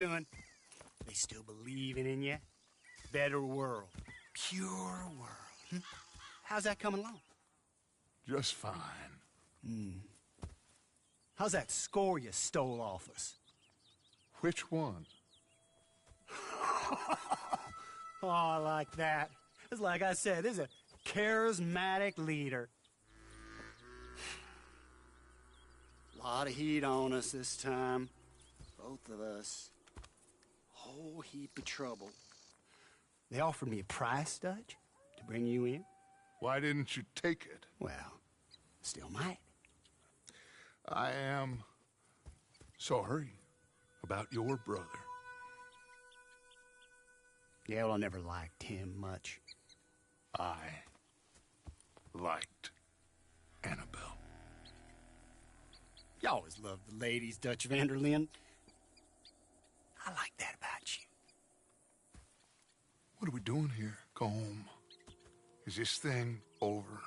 doing? They still believing in you? Better world. Pure world. How's that coming along? Just fine. How's that score you stole off us? Which one? Oh, I like that. It's like I said, this is a charismatic leader. Lot of heat on us this time. Both of us. Whole heap of trouble. They offered me a price, Dutch, to bring you in. Why didn't you take it? Well, still might. I am sorry about your brother. Yeah, well, I never liked him much. I liked Annabelle. You always loved the ladies, Dutch van der Linde. I like that about you. What are we doing here, Colm? Is this thing over?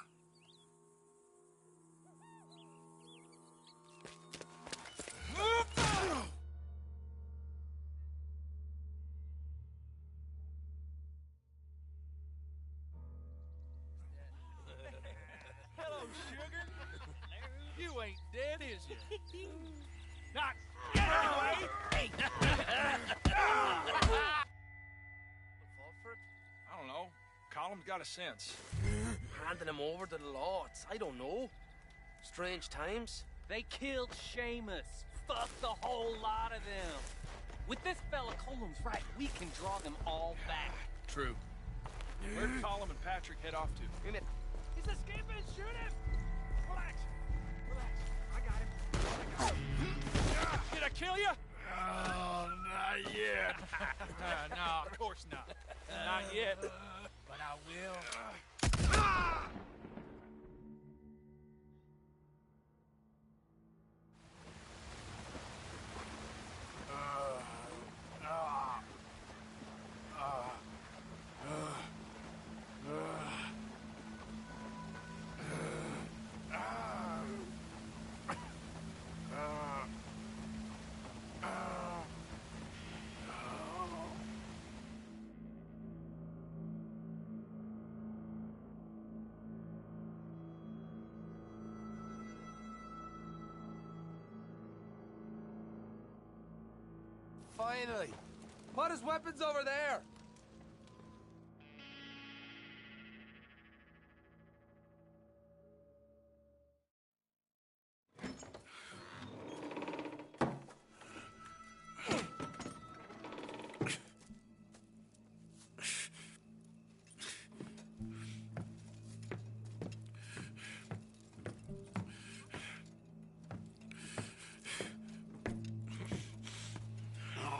Hello, sugar. You ain't dead, is you? Not get away! Hey! Fall for it? I don't know. Colum's got a sense. Handing him over to the lords. I don't know. Strange times. They killed Seamus. Fuck the whole lot of them. With this fella Colum's right, we can draw them all back. True. Where'd Colum and Patrick head off to? He's escaping! Shoot him! Relax. Relax. I got him. Did I kill you? Oh, not yet. No, of course not. Not yet. But I will. Finally. Put his weapons over there.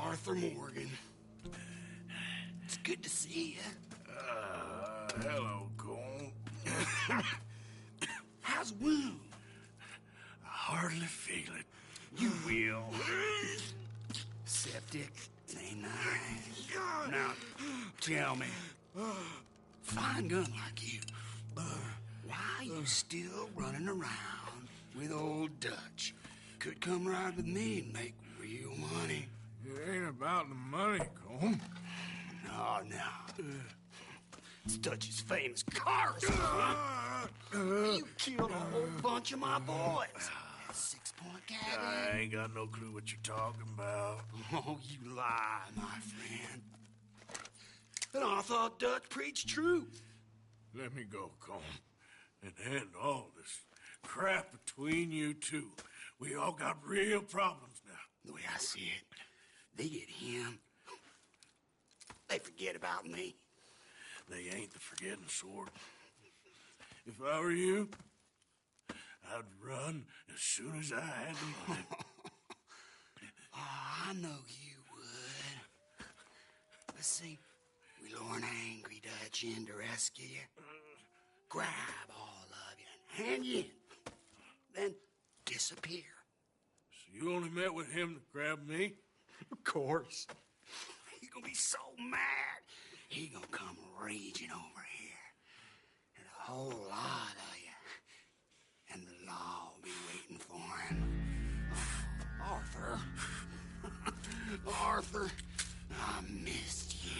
Arthur Morgan. It's good to see you. Hello, Colm. How's the wound? I hardly feel it. You will. Septic. Ain't nice. Now, tell me. Fine gun like you. Why you still running around with old Dutch? Could come right with me and make real money. It ain't about the money, Colm. Oh, no. It's Dutch's famous cars. You killed a whole bunch of my boys. That 6-point cabin. I ain't got no clue what you're talking about. Oh, you lie, my friend. And I thought Dutch preached truth. Let me go, Colm. And end all this crap between you two. We all got real problems now. The way I see it, they get him. They forget about me. They ain't the forgetting sort. If I were you, I'd run as soon as I had the money. Oh, I know you would. Let's see. We lure an angry Dutch in to rescue you. Grab all of you and hand you in. Then disappear. So you only met with him to grab me? Of course. He gonna be so mad. He gonna come raging over here. And a whole lot of you. And the law will be waiting for him. Arthur. Arthur, I missed you.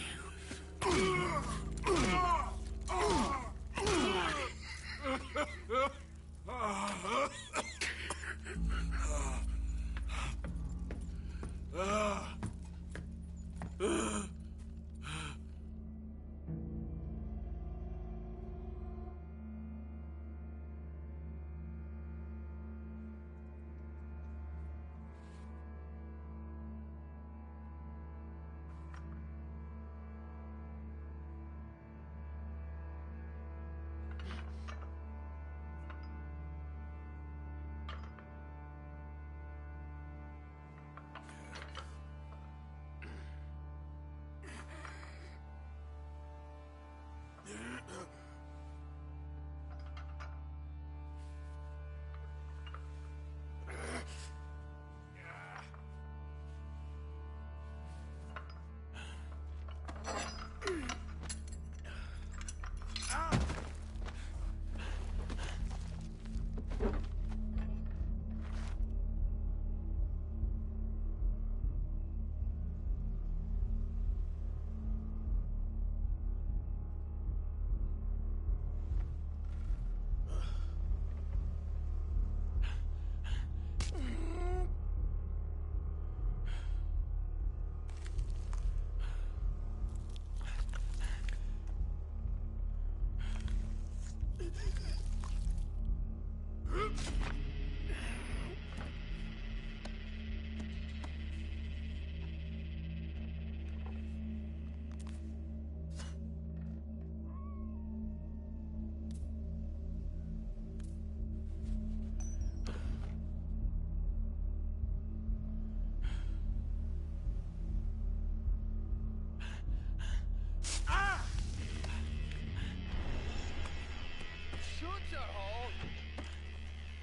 Shut your hole.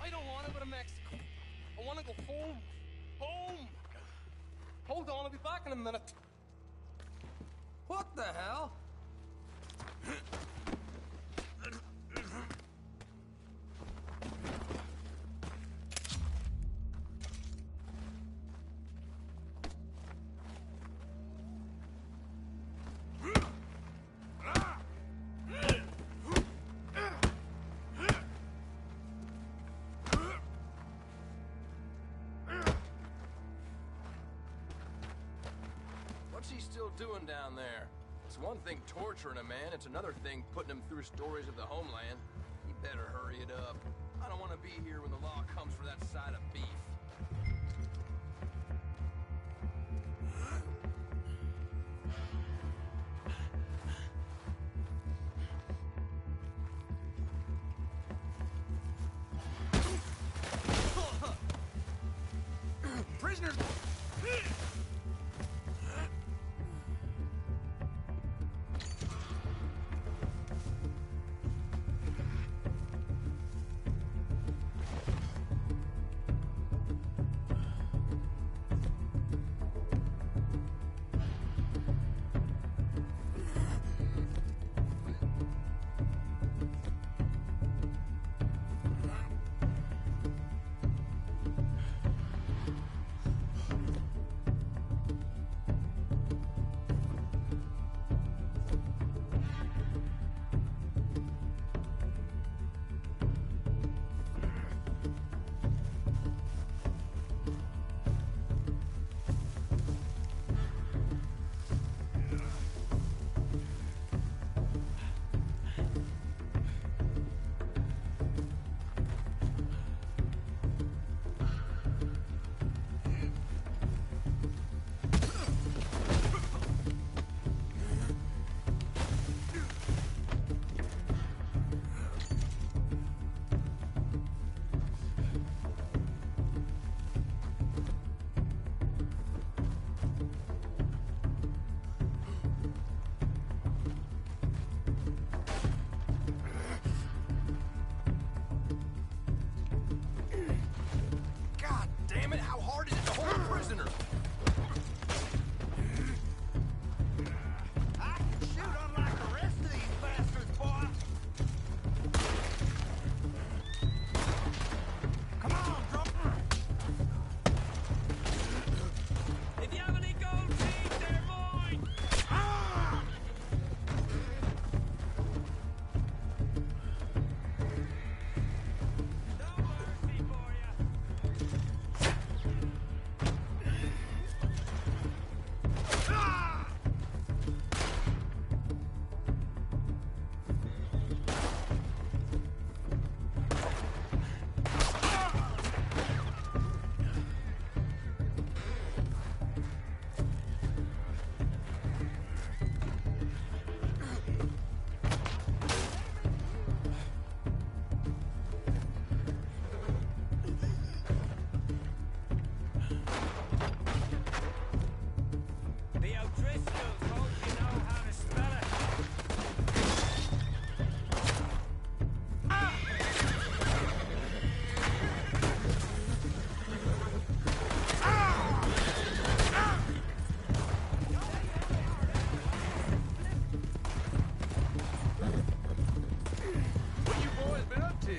I don't want to go to Mexico. I want to go home. Home! Hold on, I'll be back in a minute. What the hell? What's he still doing down there? It's one thing torturing a man, it's another thing putting him through stories of the homeland. He better hurry it up. I don't want to be here when the law comes for that side of beef. Prisoners! The O'Driscolls hope you know how to spell it. What you boys been up to?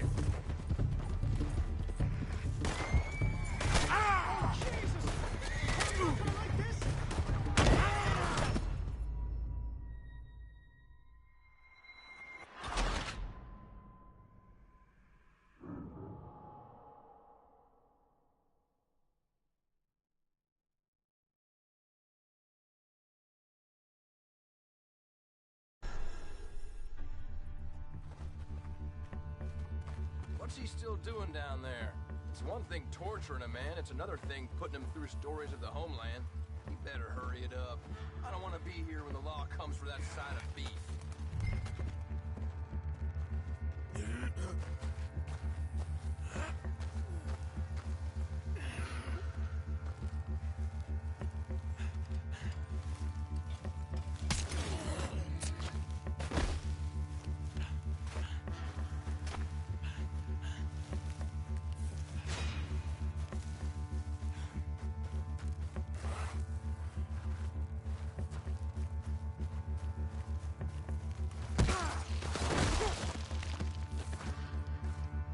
What's he still doing down there? It's one thing torturing a man, it's another thing putting him through stories of the homeland. He better hurry it up. I don't want to be here when the law comes for that side of beef.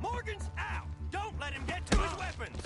Morgan's out! Don't let him get to his weapons!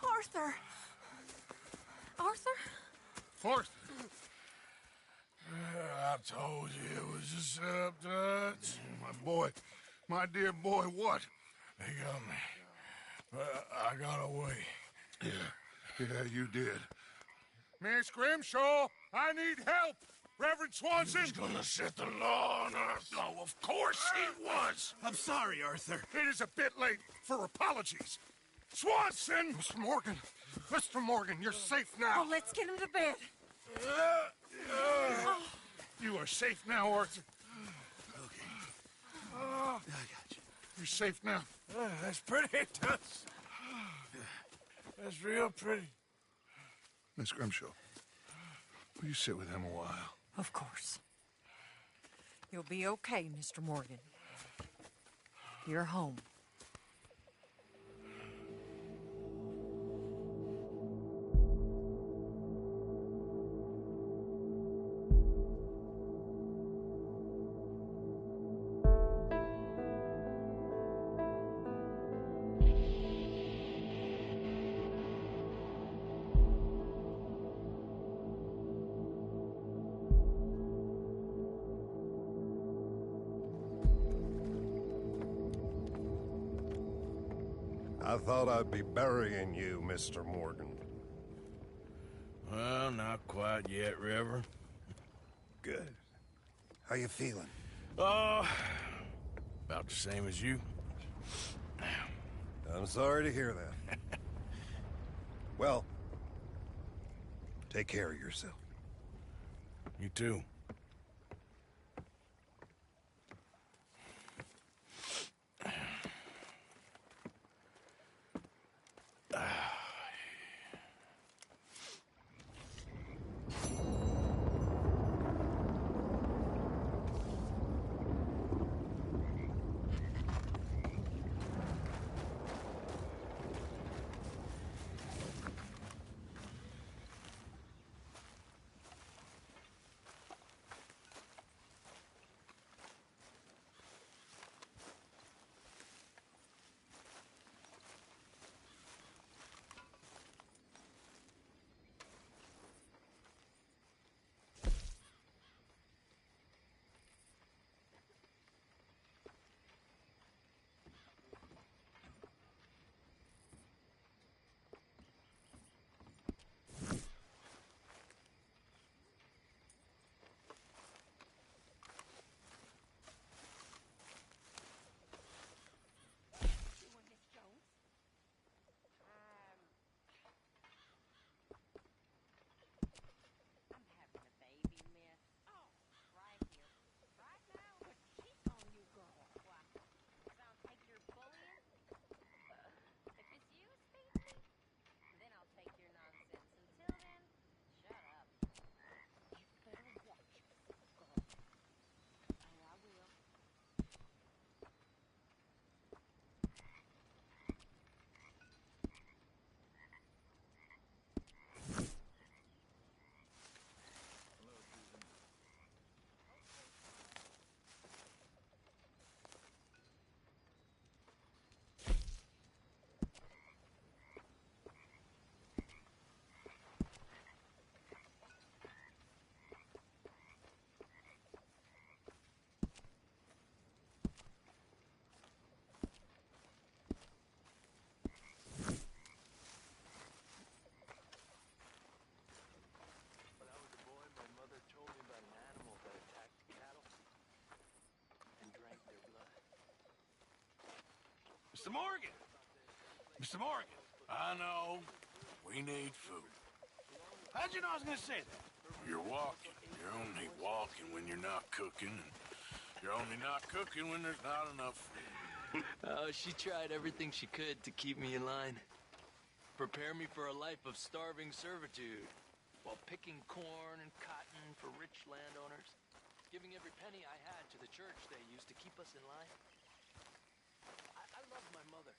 Arthur! Arthur? Forrest! I told you it was a setup, Dutch. My boy, my dear boy, what? They got me. But I got away. Yeah, you did. Miss Grimshaw, I need help! Reverend Swanson! He's gonna set the law on us. Oh, of course he was! I'm sorry, Arthur. It is a bit late for apologies. Swanson! Mr. Morgan. Mr. Morgan, you're safe now. Oh, let's get him to bed. You are safe now, Arthur. Okay. I got you. You're safe now. That's pretty, Tuts. That's real pretty. Miss Grimshaw, will you sit with him a while? Of course. You'll be okay, Mr. Morgan. You're home. I thought I'd be burying you, Mr. Morgan. Well, not quite yet, Reverend. Good. How you feeling? Oh, about the same as you. I'm sorry to hear that. Well, take care of yourself. You too. Mr. Morgan! Mr. Morgan! I know. We need food. How'd you know I was gonna say that? You're walking. You're only walking when you're not cooking, and you're only not cooking when there's not enough food. Oh, she tried everything she could to keep me in line. Prepare me for a life of starving servitude, while picking corn and cotton for rich landowners, giving every penny I had to the church they used to keep us in line. I love my mother.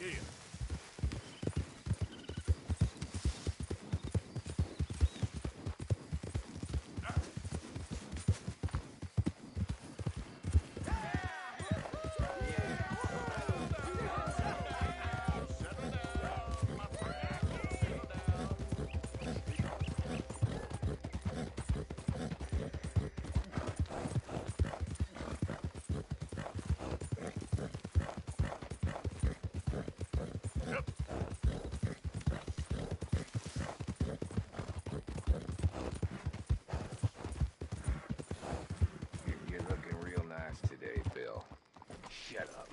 Yeah. You're looking real nice today, Bill. Shut up.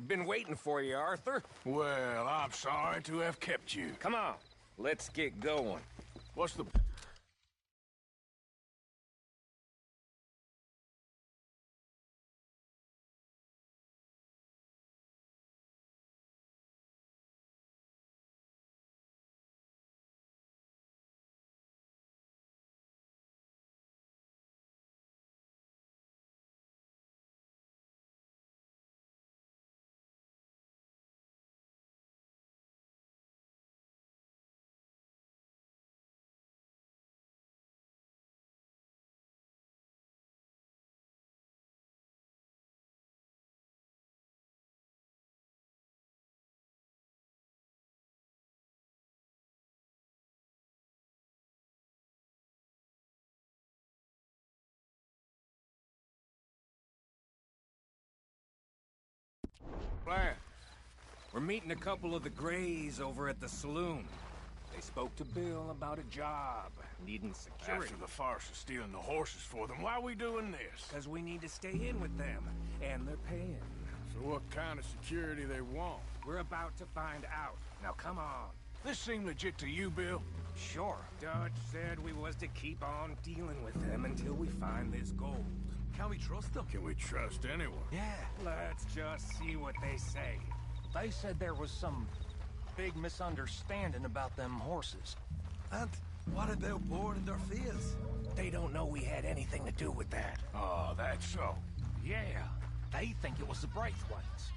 Been waiting for you, Arthur. Well, I'm sorry to have kept you. Come on, let's get going. What's the... Plan. We're meeting a couple of the Greys over at the saloon. They spoke to Bill about a job, needing security. After the farce of stealing the horses for them, why are we doing this? Because we need to stay in with them, and they're paying. So what kind of security they want? We're about to find out. Now come on. This seem legit to you, Bill? Sure. Dutch said we was to keep on dealing with them until we find this gold. Can we trust them? Can we trust anyone? Yeah. Let's just see what they say. They said there was some big misunderstanding about them horses. And what about boarding their fears? They don't know we had anything to do with that. Oh, that's so. Yeah, they think it was the Braithwaites.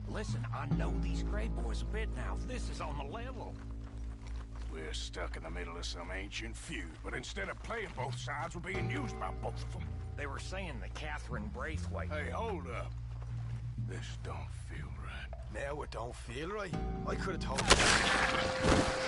Listen, I know these Grey boys a bit now. This is on the level. We're stuck in the middle of some ancient feud, but instead of playing both sides, we're being used by both of them. They were saying that Catherine Braithwaite... Hey, hold up. This don't feel right. Now it don't feel right. I could have told you.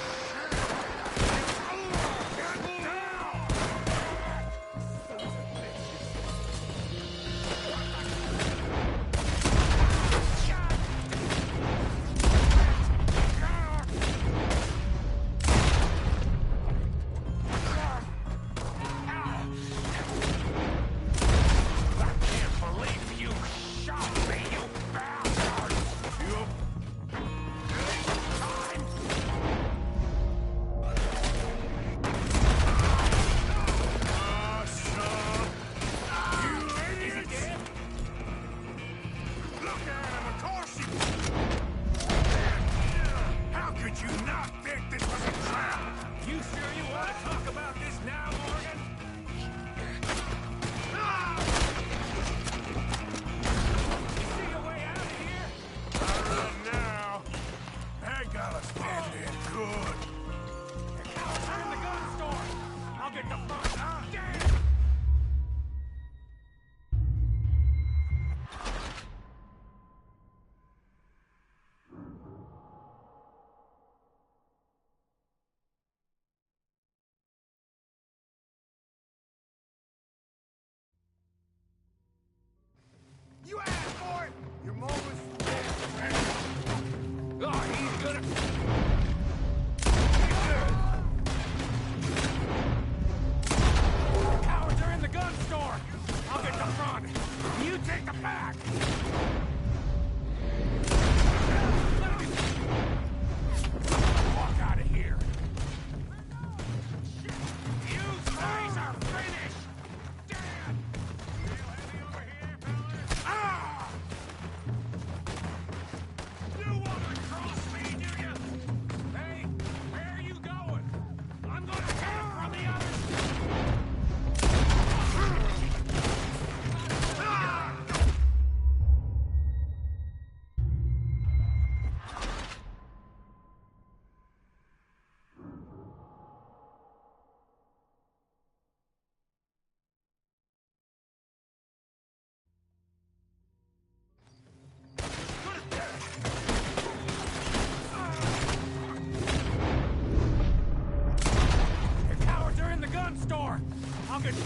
Morgan!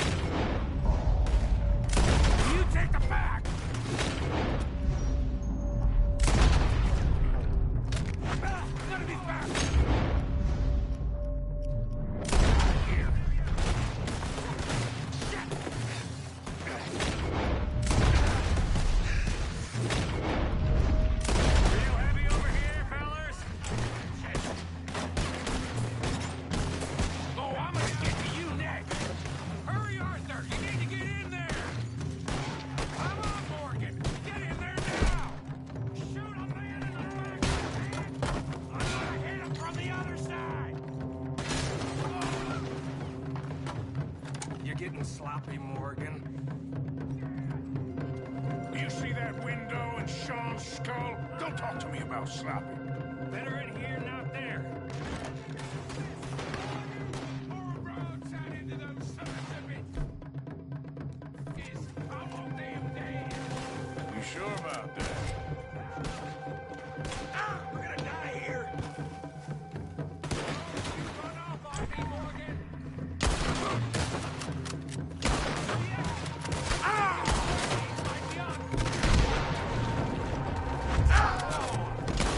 You take the back! None of these back! Here. Real heavy over here, fellas? Oh, I'm gonna get to you next! Hurry, Arthur! You need to get in there! Come on, Morgan! Get in there now! Shoot a man in the back! I'm gonna hit him from the other side! You're getting sloppy, Morgan. Do you see that window and Sean's skull? Don't talk to me about sloppy. Better in here, not there. More roads out into those sons of bitches. How long damn day? You sure about that? Ah, we're gonna die here. Run off on me, Morgan.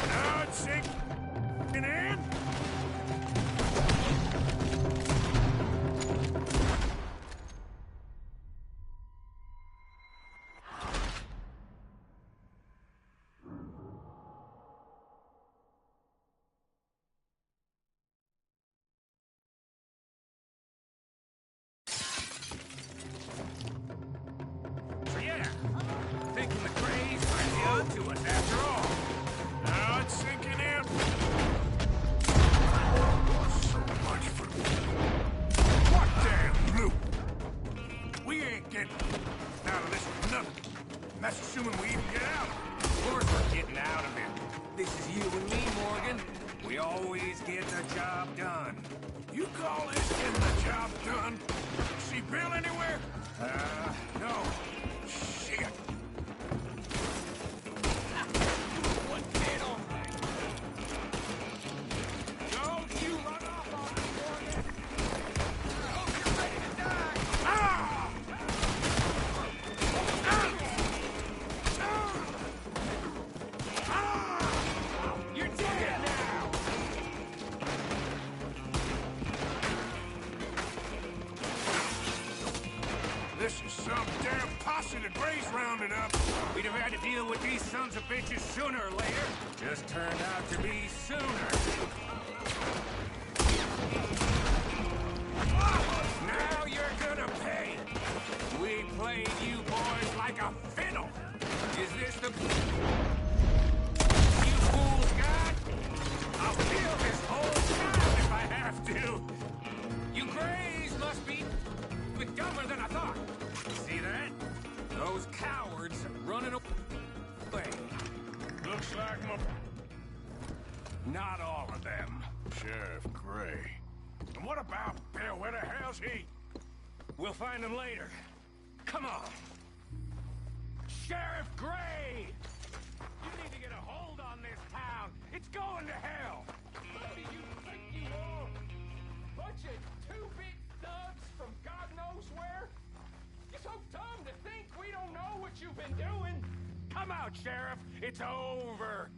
Now it's sinking in. So yeah, thinking the Greys might be onto us after all. Now it's sinking in. So much for what damn loot? We ain't getting out of this with nothing. And that's assuming we even get out. Of course we're getting out of it. This is you and me, Morgan. We always get the job done. You call this getting the job done? See Bill anywhere? No. Shit. Don't you run off on me, Morgan. I hope you're ready to die. Ah! You're dead now. This is some damn posse the Greys rounded up. We'd have had to deal with these sons of bitches sooner or later. Just turned out to be sooner. Now you're gonna pay. We played you boys like a fiddle. Is this the... You fools got? I'll kill this whole town if I have to. You Greys must be dumber than I thought. See that? Those cowards running away. Looks like Not all of them. Sheriff Gray. And what about Bill? Where the hell's he? We'll find them later. Come on. Sheriff Gray! You need to get a hold on this town. It's going to hell. What do you think you are? Bunch of two-bit thugs from God knows where? You're so dumb to think we don't know what you've been doing. Come out, Sheriff. It's over.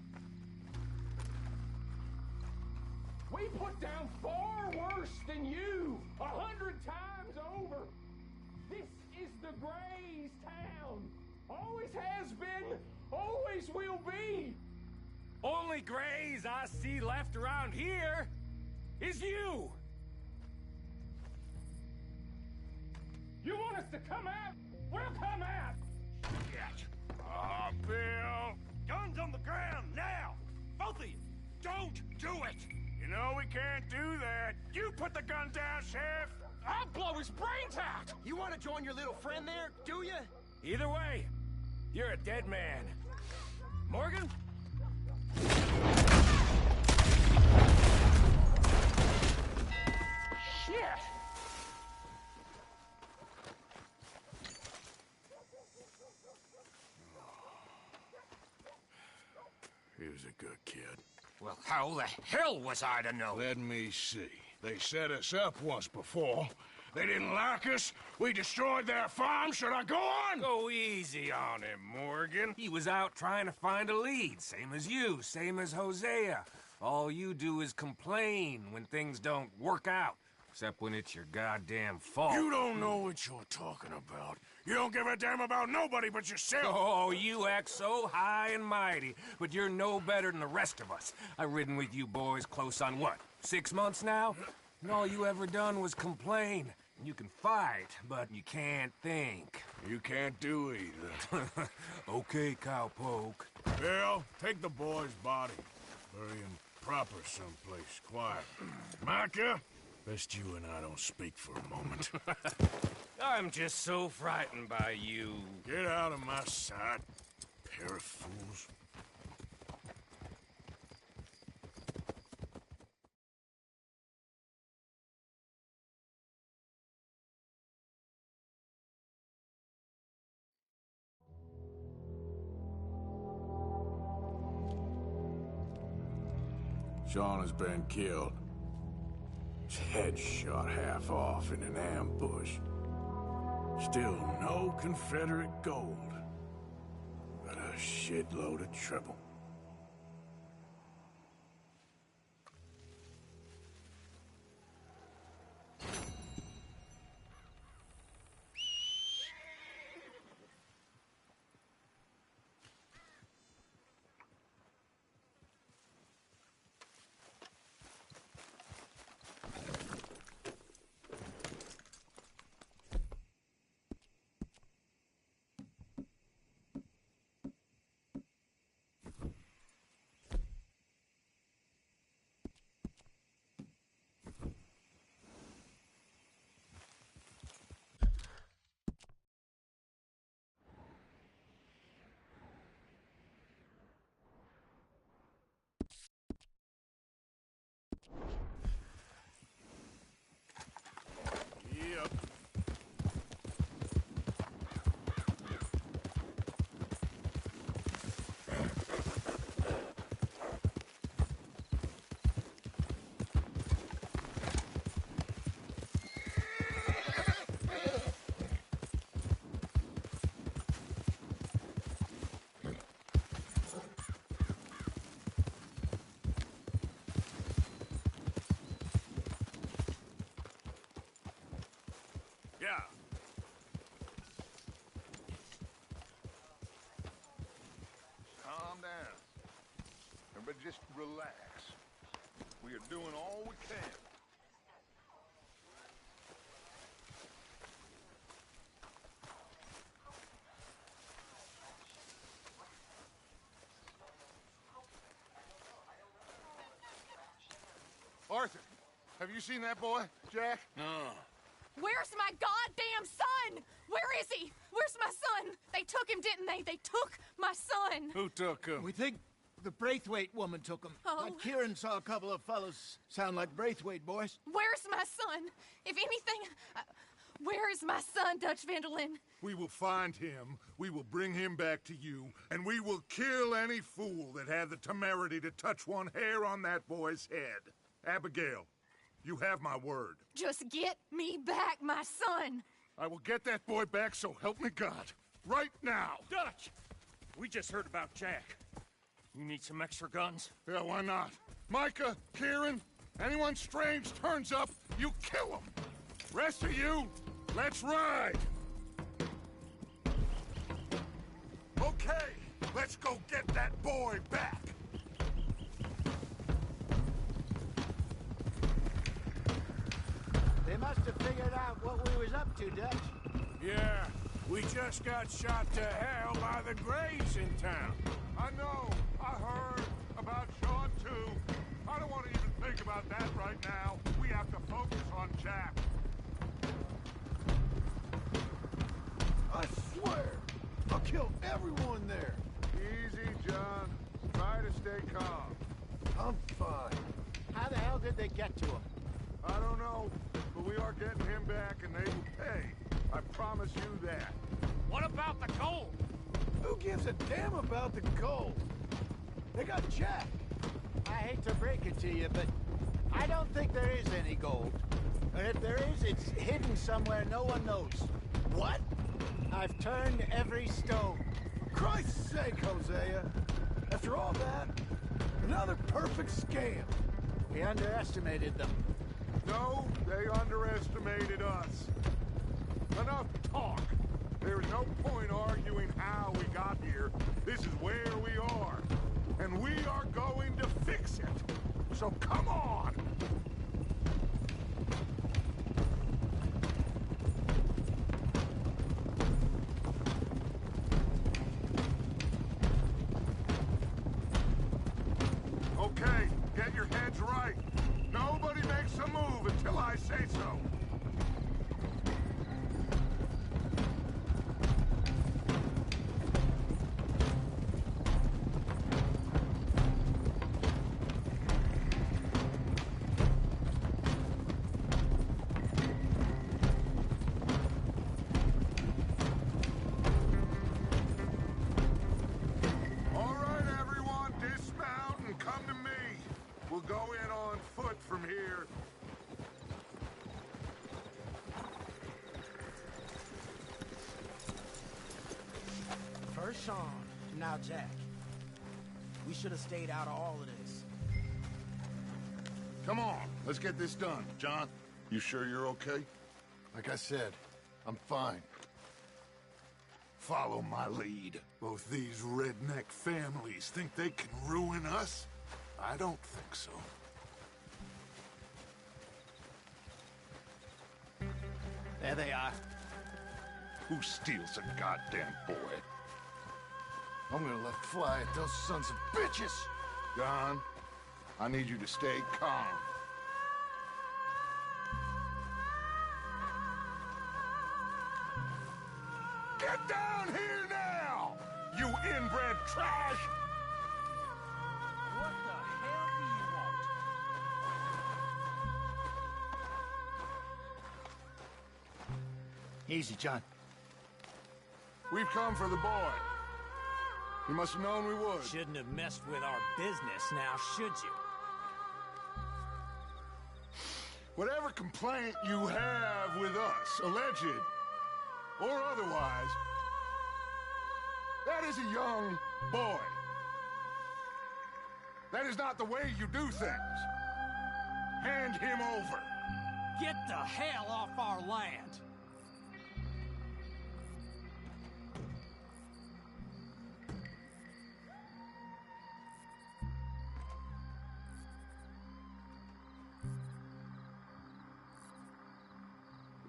We put down far worse than you, 100 times over. This is the Greys town. Always has been, always will be. Only Greys I see left around here is you. You want us to come out? We'll come out. Shit. Oh, Bill. Guns on the ground now. Both of you. Don't do it. You know we can't do that. You put the gun down, Sheriff. I'll blow his brains out. You want to join your little friend there, do you? Either way, you're a dead man. Morgan? Shit. He was a good kid. Well, how the hell was I to know? Let me see. They set us up once before. They didn't like us. We destroyed their farm. Should I go on? Go easy on him, Morgan. He was out trying to find a lead, same as you, same as Hosea. All you do is complain when things don't work out, except when it's your goddamn fault. You don't know what you're talking about. You don't give a damn about nobody but yourself. Oh, you act so high and mighty, but you're no better than the rest of us. I've ridden with you boys close on what, 6 months now? And all you ever done was complain. You can fight, but you can't think. You can't do either. Okay, cowpoke. Bill, take the boy's body. Bury him proper someplace, quiet. Micah, best you and I don't speak for a moment. I'm just so frightened by you. Get out of my sight, pair of fools. Sean has been killed. His head shot half off in an ambush. Still no Confederate gold, but a shitload of trouble. Yep. Yeah. Calm down. Everybody just relax. We are doing all we can. Arthur, have you seen that boy, Jack? No. Where's my goddamn son? Where is he? Where's my son? They took him, didn't they? They took my son. Who took him? We think the Braithwaite woman took him. Oh. Kieran saw a couple of fellows sound like Braithwaite boys. Where's my son? If anything, where is my son, Dutch Vanderlyn? We will find him, we will bring him back to you, and we will kill any fool that had the temerity to touch one hair on that boy's head. Abigail, you have my word. Just get me back my son. I will get that boy back, so help me God. Right now. Dutch! We just heard about Jack. You need some extra guns? Yeah, why not? Micah, Kieran, anyone strange turns up, you kill him. Rest of you, let's ride. Okay, let's go get that boy back. They must have figured out what we was up to, Dutch. Yeah, we just got shot to hell by the Grays in town. I know, I heard about Sean too. I don't want to even think about that right now. We have to focus on Jack. I swear, I'll kill everyone there. Easy, John. Try to stay calm. I'm fine. How the hell did they get to him? I don't know, but we are getting him back and they will pay. I promise you that. What about the gold? Who gives a damn about the gold? They got Jack. I hate to break it to you, but I don't think there is any gold. And if there is, it's hidden somewhere no one knows. What? I've turned every stone. Christ's sake, Hosea! After all that, another perfect scam. We underestimated them. No, they underestimated us. Enough talk. There is no point arguing how we got here. This is where we are. And we are going to fix it. So come on! Okay, get your heads right. Nobody makes a move until I say so. All right, everyone, dismount and come to me. We'll go in on foot from here. First Sean, now Jack. We should have stayed out of all of this. Come on, let's get this done. John, you sure you're okay? Like I said, I'm fine. Follow my lead. Both these redneck families think they can ruin us? I don't think so. There they are. Who steals a goddamn boy? I'm gonna let fly at those sons of bitches! John, I need you to stay calm. Get down here now! You inbred trash! What the hell do you want? Easy, John. We've come for the boy. You must have known we would. Shouldn't have messed with our business now, should you? Whatever complaint you have with us, alleged or otherwise, that is a young boy. That is not the way you do things. Hand him over. Get the hell off our land!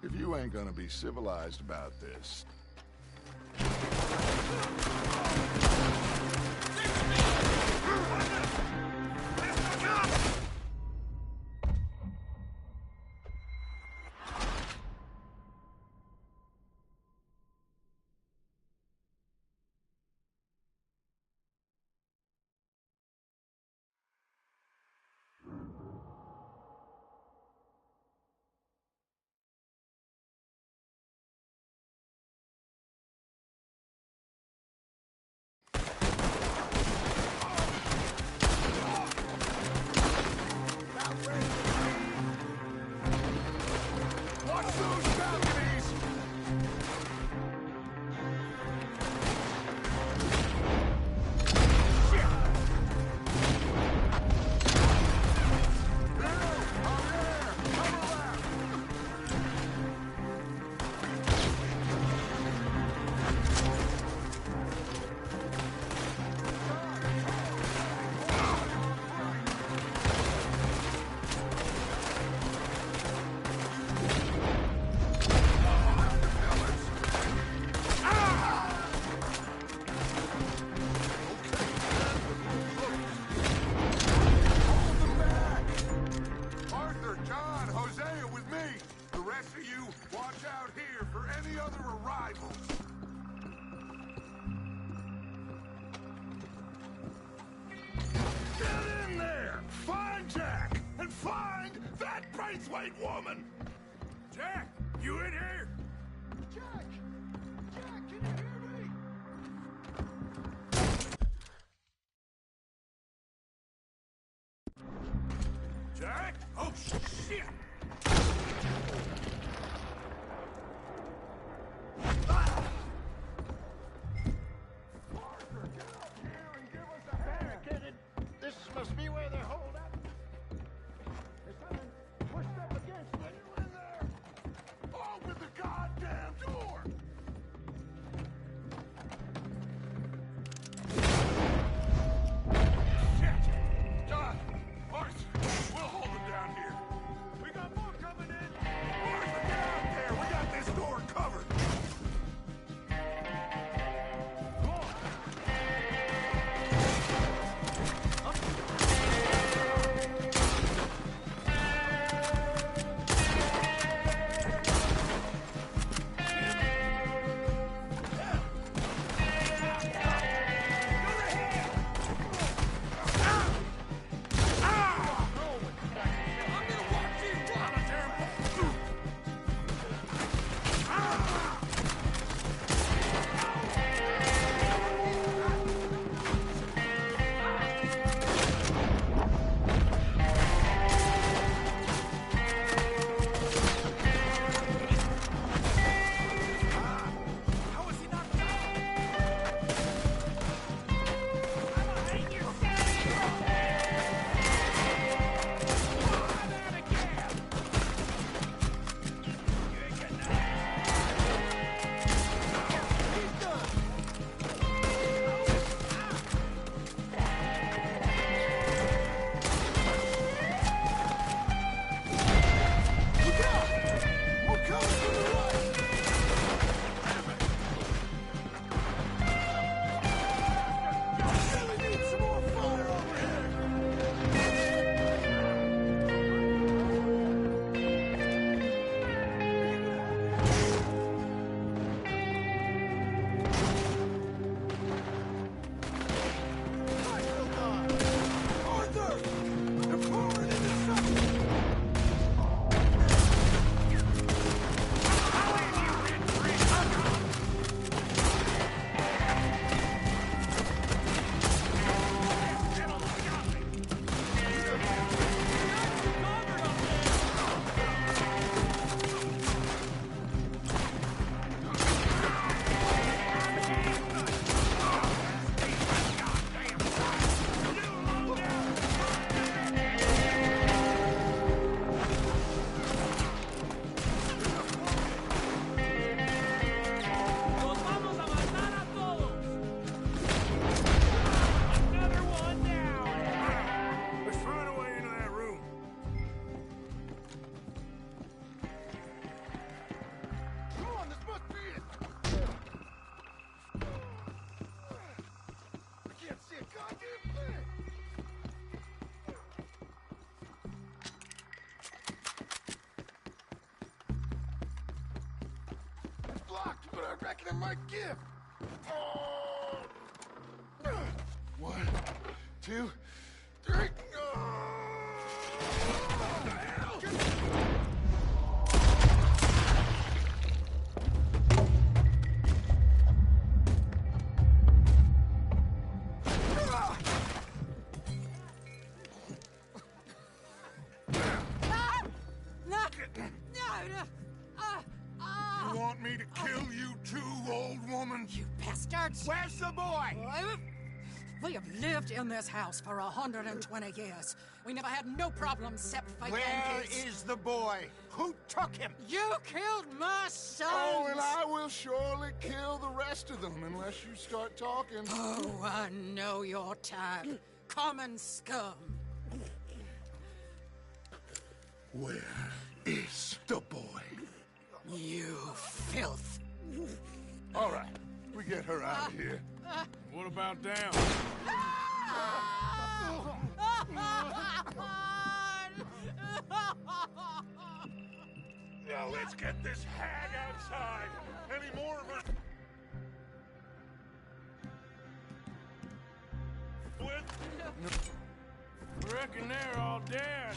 If you ain't gonna be civilized about this... Watch those balconies! Arthur, John, Hosea with me. The rest of you, watch out here for any other arrivals. Get in there! Find Jack! And find that Braithwaite woman! Jack, you in here? Jack! Jack, can you hear me? Jack? heck? Oh, shit! Barricaded. This must be where they're holed up. There's something pushed up against me. You in there? Open the goddamn door! Shit! John! Arthur! We'll hold them down here. We got more coming in. Arthur, get out there! We got this door covered. Come on! But I reckon it might give. One, two, three. You want me to kill you too, old woman? You bastards! Where's the boy? We have lived in this house for 120 years. We never had no problems except for Where Yankees. is the boy? Who took him? You killed my son! Oh, and I will surely kill the rest of them unless you start talking. Oh, I know your type. Common scum. Where is the boy? You filth. All right, we get her out of here. What about down? Now let's get this hag outside. Any more of her? Reckon they're all dead.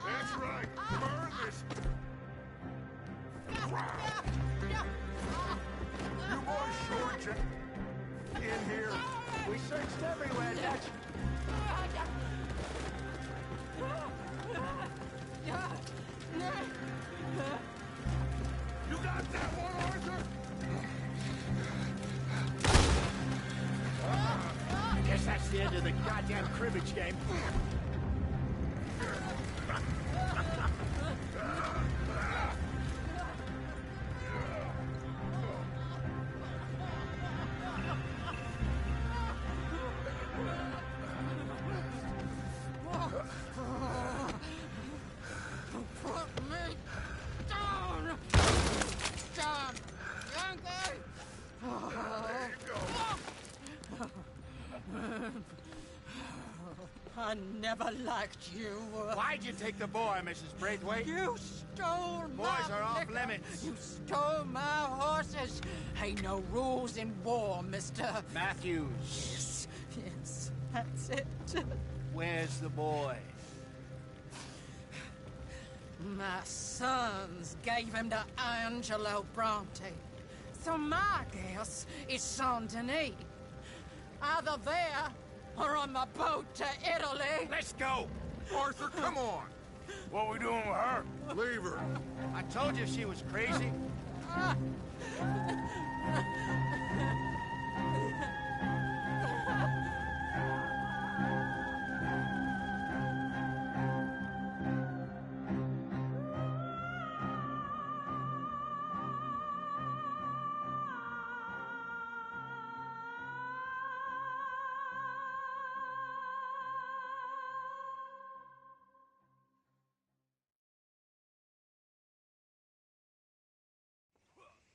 That's right. Burn this. You boys short in here. We searched everywhere, Dutch. You got that one, Arthur? I guess that's the end of the goddamn cribbage game. Put me down! Down! Yankee! There you go. I never liked you. Why'd you take the boy, Mrs. Braithwaite? You stole my Boys are off liquor. limits. You stole my horses. Ain't no rules in war, mister. Matthews. Yes, yes, that's it. Where's the boy? My sons gave him to Angelo Bronte. So my guess is Saint Denis. Either there or on the boat to Italy. Let's go! Arthur, come on. What are we doing with her? Leave her. I told you she was crazy.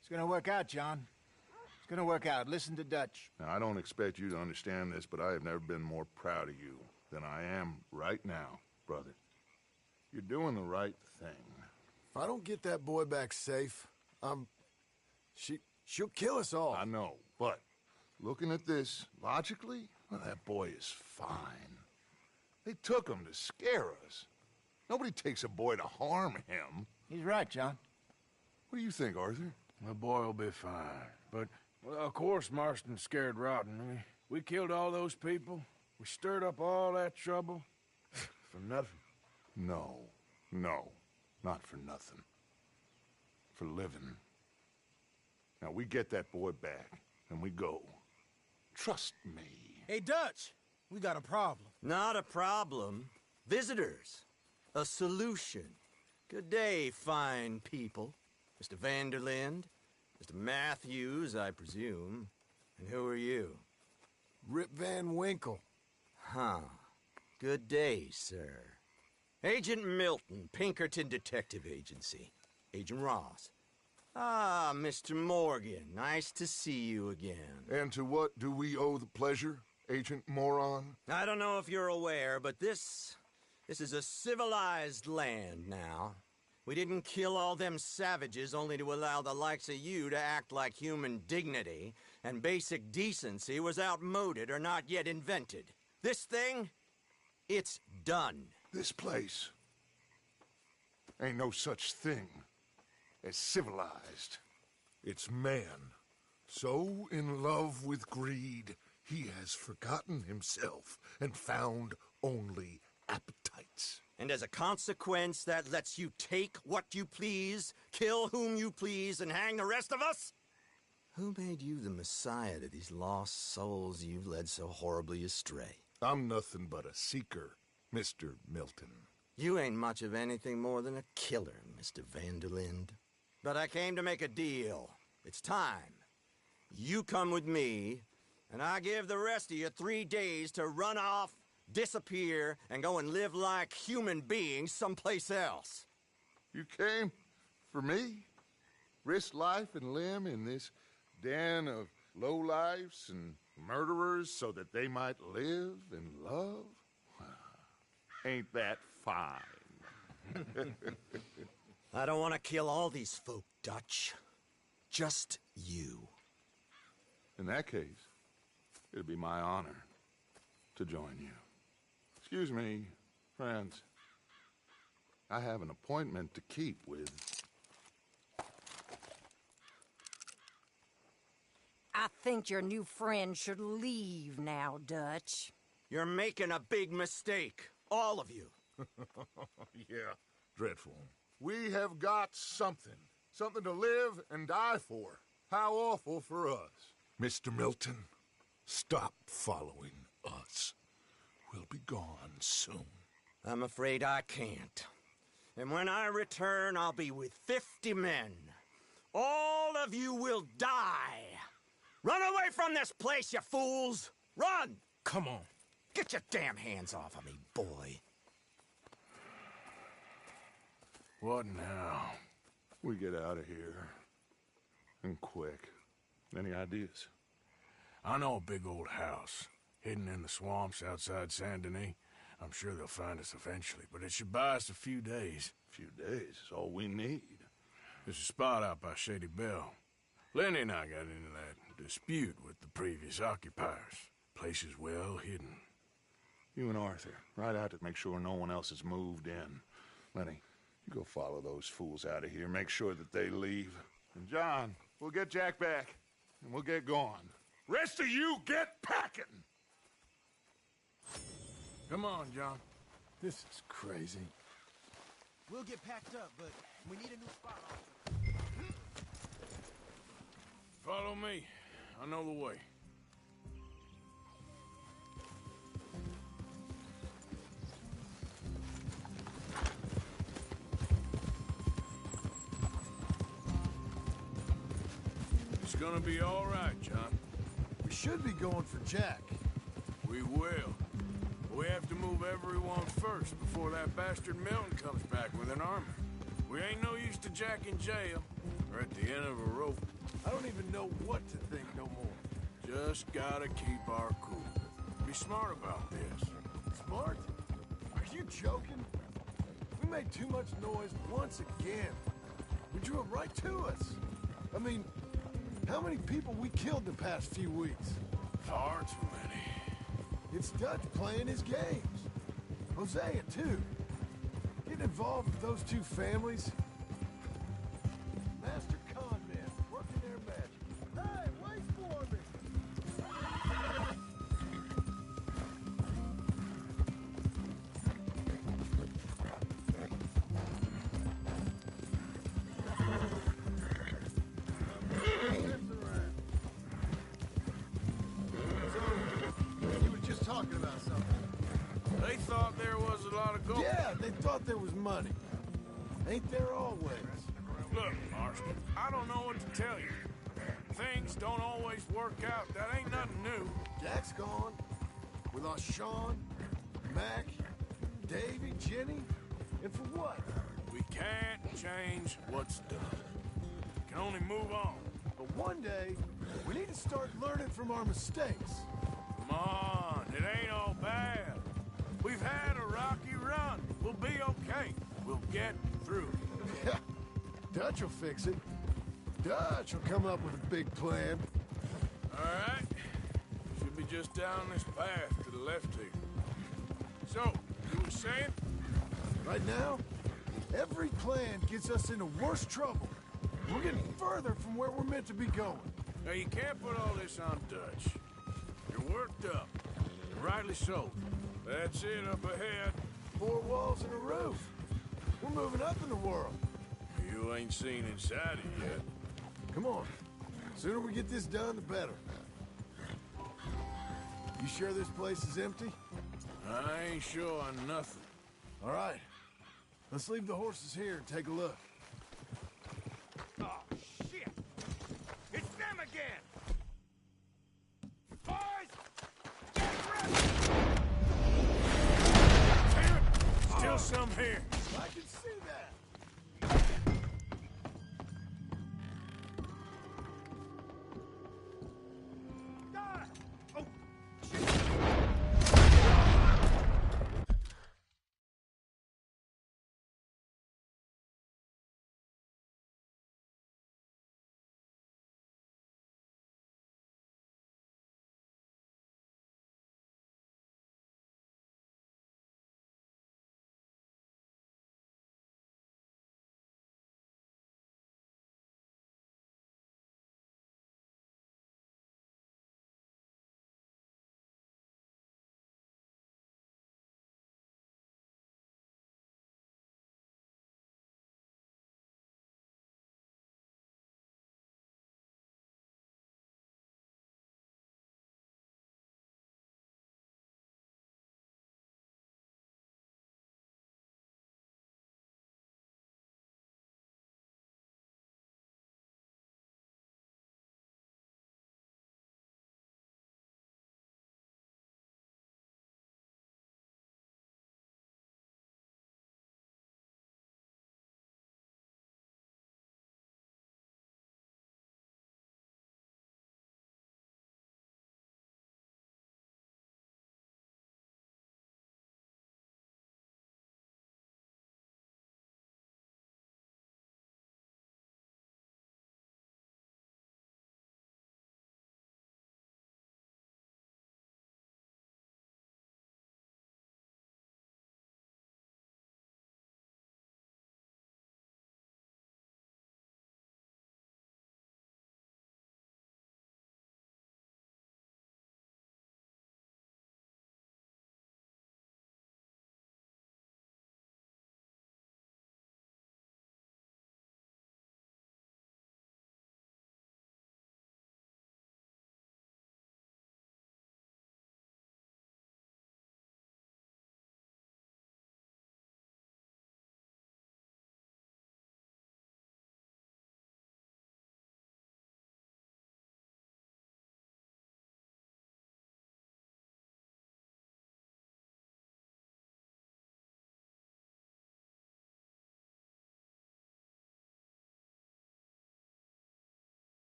It's gonna work out, John. It's gonna work out. Listen to Dutch. Now, I don't expect you to understand this, but I have never been more proud of you than I am right now, brother. You're doing the right thing. If I don't get that boy back safe, she'll kill us all. I know, but looking at this logically, well, that boy is fine. They took him to scare us. Nobody takes a boy to harm him. He's right, John. What do you think, Arthur? The boy will be fine. But, well, of course, Marston's scared rotten. We killed all those people. We stirred up all that trouble. For nothing. No, not for nothing. For living. Now, we get that boy back, and we go. Trust me. Hey, Dutch, we got a problem. Not a problem. Visitors. A solution. Good day, fine people. Mr. Vanderlinde, Mr. Matthews, I presume. And who are you? Rip Van Winkle. Huh. Good day, sir. Agent Milton, Pinkerton Detective Agency. Agent Ross. Ah, Mr. Morgan, nice to see you again. And to what do we owe the pleasure, Agent Moron? I don't know if you're aware, but this is a civilized land now. We didn't kill all them savages only to allow the likes of you to act like human dignity, and basic decency was outmoded or not yet invented. This thing, it's done. This place ain't no such thing as civilized. It's man, so in love with greed, he has forgotten himself and found only appetites. And as a consequence, that lets you take what you please, kill whom you please, and hang the rest of us? Who made you the messiah to these lost souls you've led so horribly astray? I'm nothing but a seeker, Mr. Milton. You ain't much of anything more than a killer, Mr. Vanderlinde. But I came to make a deal. It's time. You come with me, and I give the rest of you 3 days to run off, disappear, and go and live like human beings someplace else. You came for me? Risk life and limb in this den of lowlifes and murderers so that they might live and love? Ain't that fine? I don't want to kill all these folk, Dutch. Just you. In that case, it'd be my honor to join you. Excuse me, friends. I have an appointment to keep with... I think your new friend should leave now, Dutch. You're making a big mistake. All of you. Yeah, dreadful. We have got something. Something to live and die for. How awful for us. Mr. Milton, stop following us. We'll be gone soon. I'm afraid I can't. And when I return, I'll be with 50 men. All of you will die. Run away from this place, you fools! Run! Come on. Get your damn hands off of me, boy. What now? We get out of here. And quick. Any ideas? I know a big old house, hidden in the swamps outside Saint Denis. I'm sure they'll find us eventually, but it should buy us a few days. A few days is all we need. There's a spot out by Shady Belle. Lenny and I got into that dispute with the previous occupiers. Place is well hidden. You and Arthur, ride out to make sure no one else has moved in. Lenny, you go follow those fools out of here. Make sure that they leave. And John, we'll get Jack back, and we'll get going. Rest of you, get packing! Come on, John. This is crazy. We'll get packed up, but we need a new spot. Follow me. I know the way. It's gonna be all right, John. We should be going for Jack. We will. We have to move everyone first before that bastard Milton comes back with an army. We ain't no use to Jack in jail or at the end of a rope. I don't even know what to think no more. Just gotta keep our cool. Be smart about this. Smart? Are you joking? We made too much noise once again. We drew it right to us. I mean, how many people we killed the past few weeks? Far too many. It's Dutch playing his games. Hosea, too. Getting involved with those two families. Master con men working their magic. Hey, wait for me! So, you were just talking about something. They thought there was a lot of gold. Yeah, they thought there was money. Ain't there always? Look, Marston, I don't know what to tell you. Things don't always work out. That ain't nothing new. Jack's gone. We lost Sean, Mac, Davy, Jenny. And for what? We can't change what's done. We can only move on. But one day, we need to start learning from our mistakes. Come on, it ain't all bad. We've had a rocky run. We'll be okay. We'll get through it. Yeah, Dutch will fix it. Dutch will come up with a big plan. All right. Should be just down this path to the left here. So, you were saying? Right now, every plan gets us into worse trouble. We're getting further from where we're meant to be going. Now, you can't put all this on Dutch. You're worked up. And rightly so. That's it up ahead. 4 walls and a roof. We're moving up in the world. You ain't seen inside it yet. Come on. Sooner we get this done, the better. You sure this place is empty? I ain't sure on nothing. All right. Let's leave the horses here and take a look. Oh, shit! It's them again! Boys! Get ready! Damn it! Still some here. I can see that.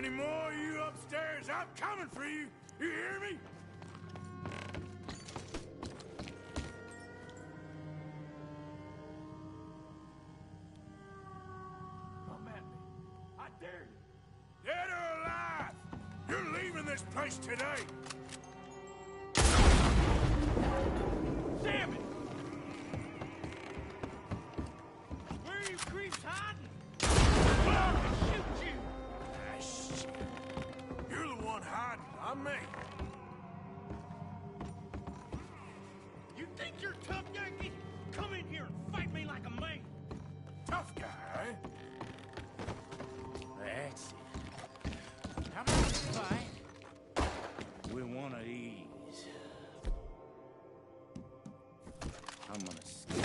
Any more of you upstairs? I'm coming for you. You hear me? Come at me. I dare you. Dead or alive, you're leaving this place today. Damn it! Where are you creeps hiding? I can shoot you! Ah, shit. You're the one hiding, not me. You think you're tough, Yankee? Come in here and fight me like a man! Tough guy, eh? That's it. How about we fight with one of these? I'm gonna stay.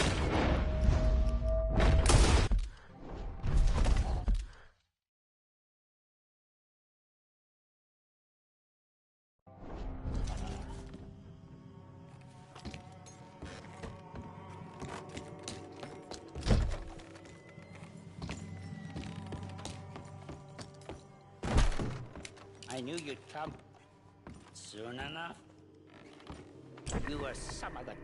I knew you'd come. Soon enough. You were some of the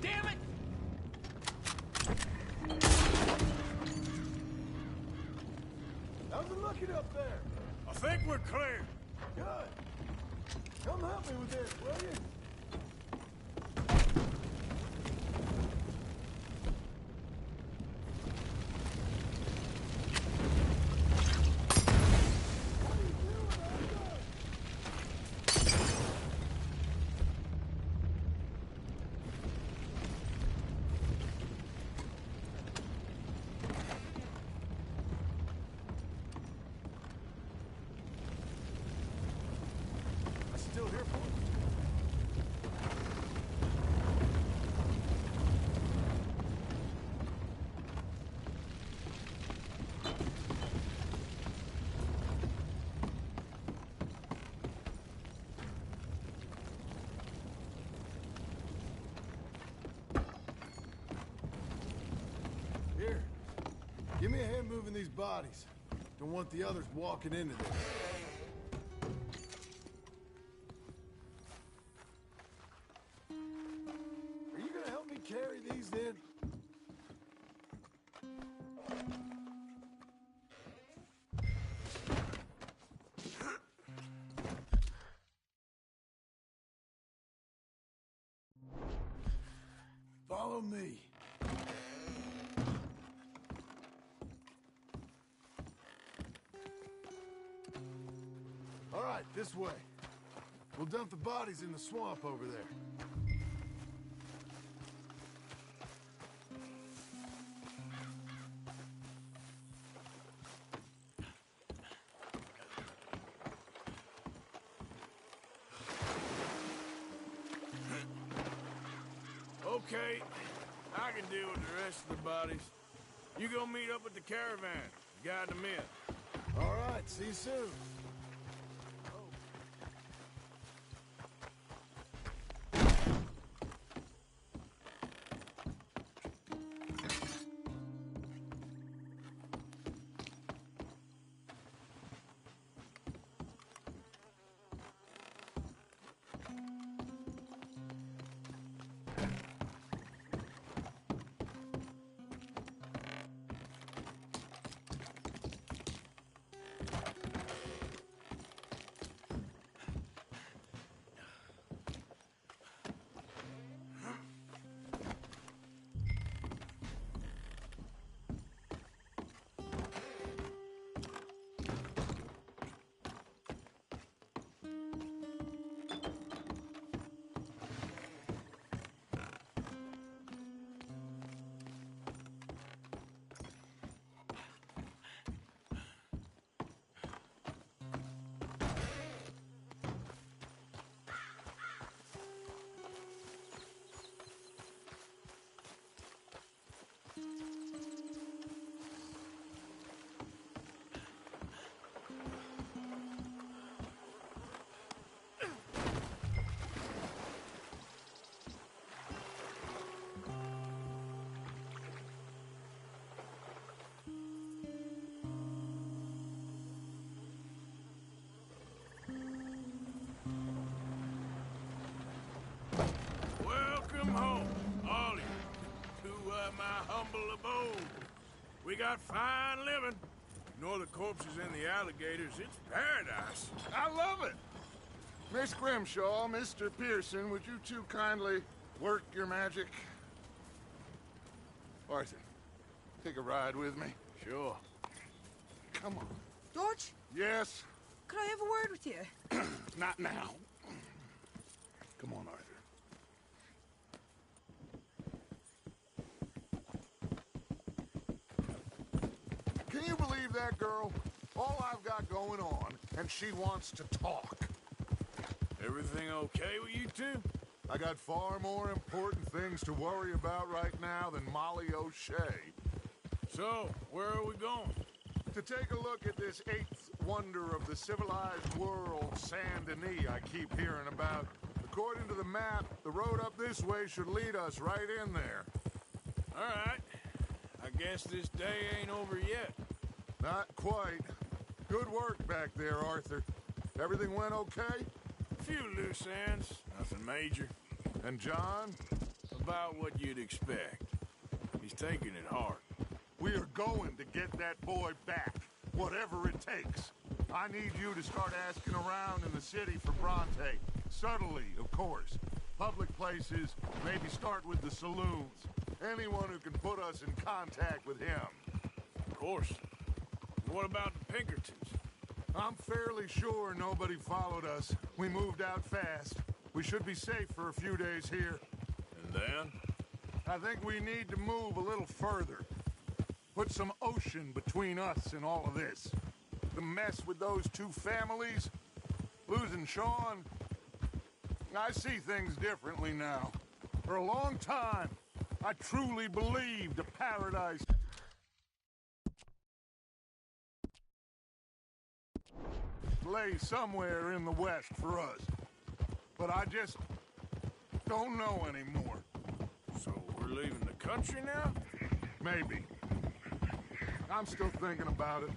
Damn it! How's it looking up there? I think we're clear. Good. Come help me with this, will you? I still here for you. Here. Give me a hand moving these bodies. Don't want the others walking into this. Are you gonna help me carry these in? Follow me. All right, this way. We'll dump the bodies in the swamp over there. Okay, I can deal with the rest of the bodies. You go meet up with the caravan, guide them in. All right, see you soon. humble abode. We got fine living. Ignore the corpses and the alligators. It's paradise. I love it. Miss Grimshaw, Mr. Pearson, would you two kindly work your magic? Arthur, take a ride with me. Sure. Come on. George? Yes? Could I have a word with you? Not now. Come on, Arthur. Can you believe that girl? All I've got going on, and she wants to talk. Everything okay with you two? I got far more important things to worry about right now than Molly O'Shea. So, where are we going? To take a look at this eighth wonder of the civilized world, Saint Denis, I keep hearing about. According to the map, the road up this way should lead us right in there. All right. I guess this day ain't over yet. Not quite. Good work back there, Arthur. Everything went okay? A few loose ends, nothing major. And John? About what you'd expect. He's taking it hard. We are going to get that boy back, whatever it takes. I need you to start asking around in the city for Bronte. Subtly, of course. Public places, maybe start with the saloons. Anyone who can put us in contact with him. Of course. What about the Pinkertons? I'm fairly sure nobody followed us. We moved out fast. We should be safe for a few days here. And then? I think we need to move a little further. Put some ocean between us and all of this. The mess with those two families, losing Sean. I see things differently now. For a long time, I truly believed a paradise lay somewhere in the West for us. But I just don't know anymore. So we're leaving the country now? Maybe. I'm still thinking about it.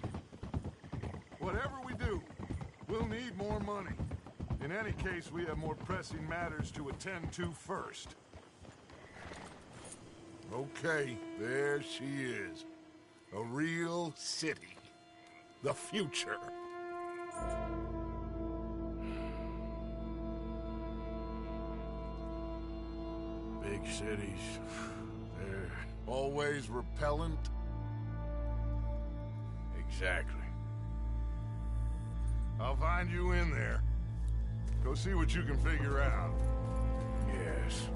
Whatever we do, we'll need more money. In any case, we have more pressing matters to attend to first. Okay, there she is. A real city. The future. Big cities. They're always repellent. Exactly. I'll find you in there. Go see what you can figure out. Yes.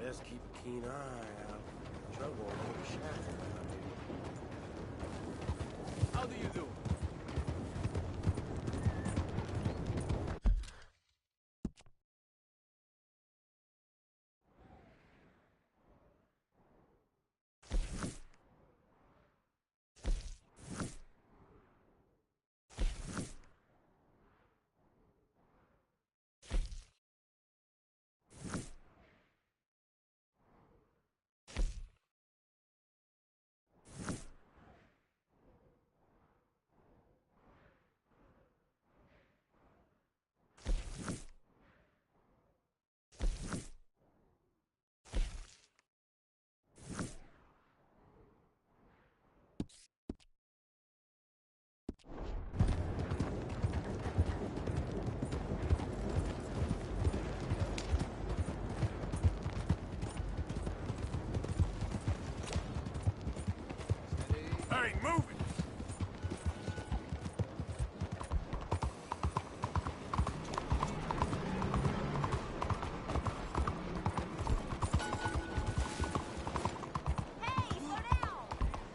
Best keep a keen eye out. Trouble won't shatter. How do you do? Hey, move it! Hey, slow down!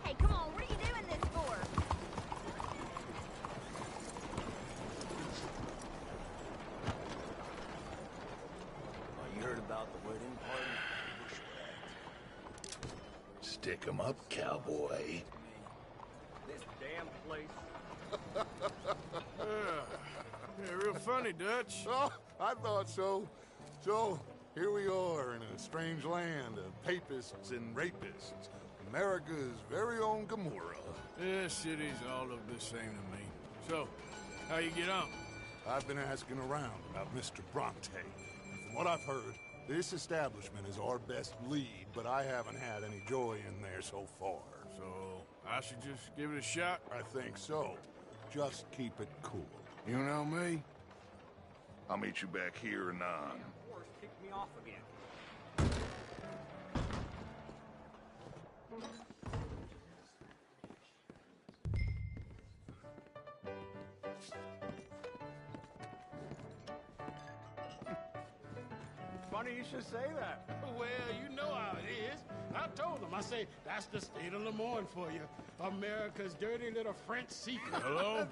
Hey, come on, what are you doing this for? Oh, you heard about the wedding party? Bushwhacked. Stick 'em up, cowboy. This damn place. Yeah, real funny, Dutch. Oh, I thought so. So, here we are in a strange land of papists and rapists. America's very own Gomorrah. This city's all look the same to me. So, how you get on? I've been asking around about Mr. Bronte. And from what I've heard, this establishment is our best lead, but I haven't had any joy in there so far. So, I should just give it a shot? I think so. Just keep it cool. You know me? I'll meet you back here anon. Horse kicked me off again. Funny you should say that. Well, you know how it is. I told them. I say, that's the state of Lemoyne for you. America's dirty little French secret. Hello?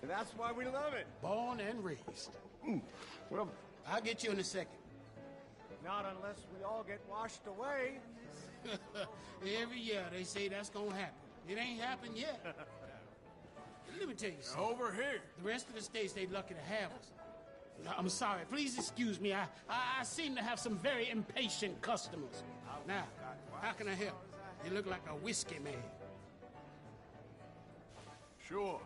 That's why we love it. Born and raised. Well, I'll get you in a second. not unless we all get washed away. Every year they say that's gonna happen. It ain't happened yet. Let me tell you something. Over here. The rest of the states, they lucky to have us. I'm sorry. Please excuse me. I seem to have some very impatient customers. Now, how can I help? You look like a whiskey man. Sure.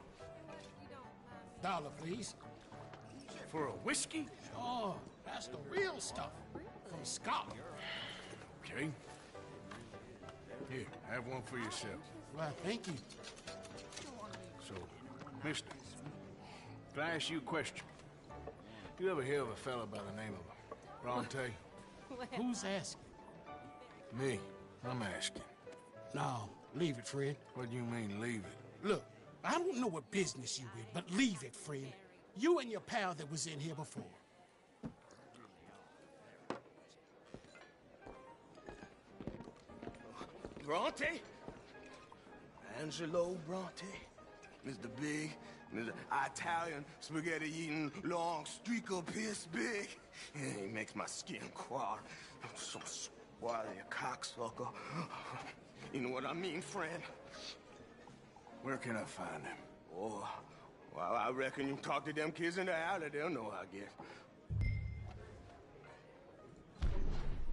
$1, please. For a whiskey? Oh, that's the real stuff. From Scotland. Okay. Here, have one for yourself. Well, thank you. So, mister, can I ask you a question? You ever hear of a fella by the name of Bronte? Who's asking? Me. I'm asking. No, leave it, friend. What do you mean, leave it? Look, I don't know what business you in, but leave it, friend. You and your pal that was in here before. Bronte? Angelo Bronte? Mr. Big, Mr. Italian, spaghetti-eating, long streak of piss big. He makes my skin crawl. Some squally cocksucker. You know what I mean, friend? Where can I find him? Oh, well, I reckon you talk to them kids in the alley, they'll know, I guess.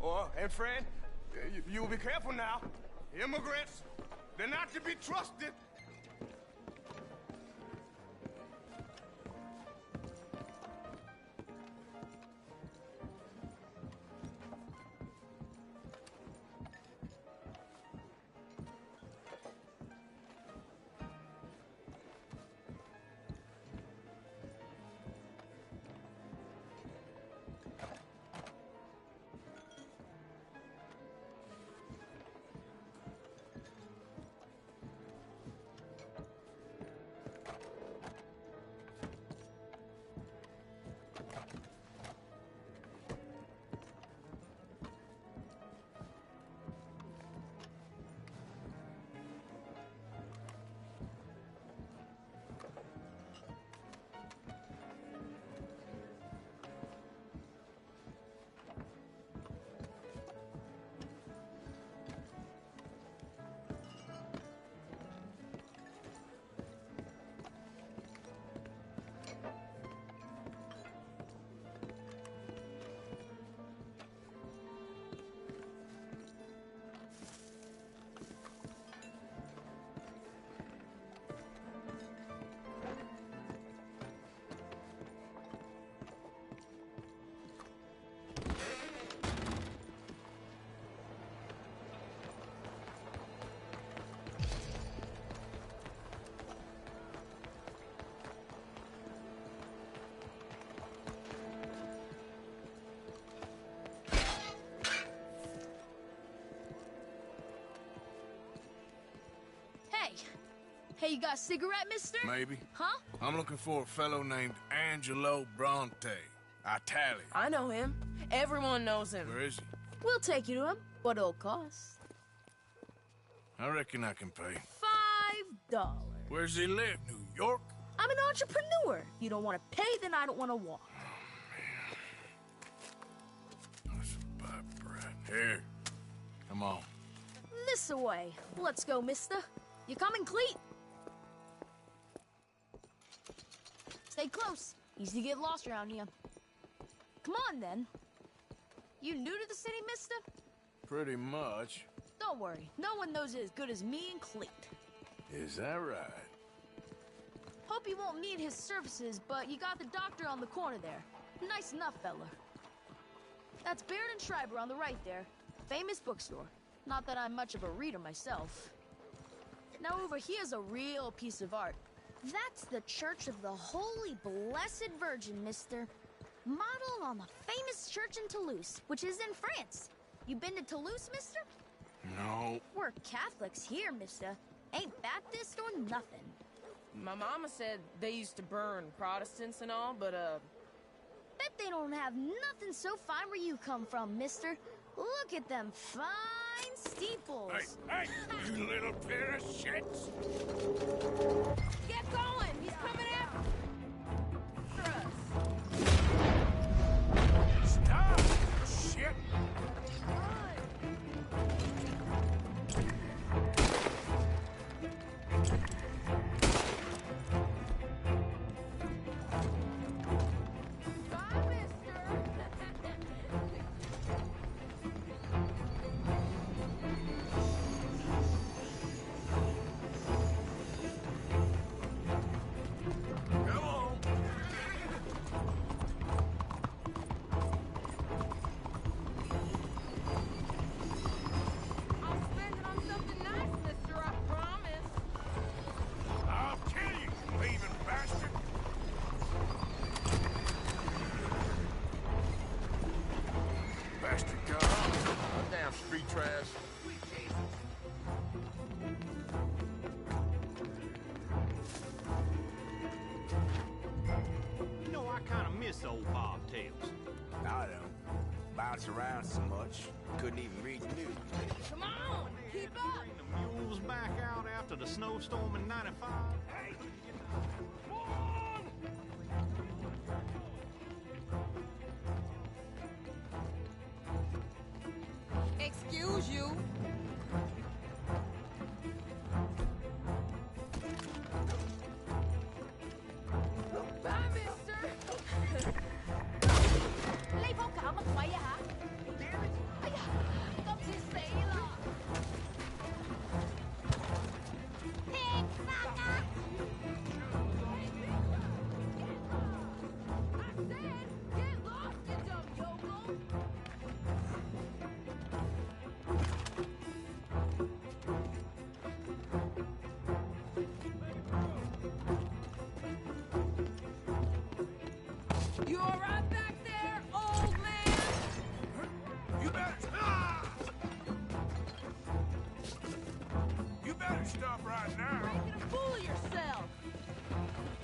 Oh, and friend, you be careful now. Immigrants, they're not to be trusted. Hey, you got a cigarette, mister? Maybe. Huh? I'm looking for a fellow named Angelo Bronte. Italian. I know him. Everyone knows him. Where is he? We'll take you to him. What it'll cost? I reckon I can pay. $5. Where's he live? New York? I'm an entrepreneur. You don't want to pay, then I don't want to walk. That's a pipe bread. Here. Come on. This away. Let's go, mister. You coming, Cleet? Stay close. Easy to get lost around here. Come on, then. You new to the city, mister? Pretty much. Don't worry. No one knows it as good as me and Cleet. Is that right? Hope you won't need his services, but you got the doctor on the corner there. Nice enough, fella. That's Baird and Schreiber on the right there. Famous bookstore. Not that I'm much of a reader myself. Now over here's a real piece of art. That's the Church of the Holy Blessed Virgin, mister. Modeled on the famous church in Toulouse, which is in France. You been to Toulouse, mister? No. We're Catholics here, mister. Ain't Baptist or nothing. My mama said they used to burn Protestants and all, but, Bet they don't have nothing so fine where you come from, mister. Look at them fine steeples. Hey, you little pair of shits! get going! He's coming after us! Stop! Shit! Street trash. You know, I kind of miss old Bobtails. I don't. Bounce around so much. Couldn't even read the news. Come on! Keep up! Bring the mules back out after the snowstorm in '95. Hey! Excuse you. Bye, mister. 呢鋪搞乜鬼啊吓？哎呀，今次死啦！劈返啊！ Get lost, you dumb yokel! You all right back there, old man? You better... You better stop right now. Making a fool of yourself.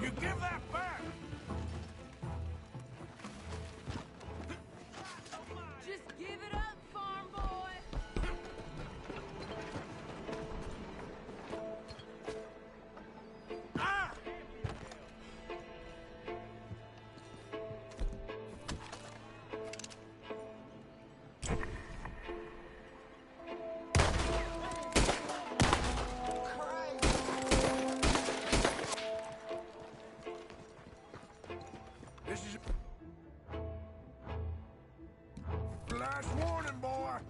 You give that back. Just give it up, farm boy. Ah! This is last warning, boy.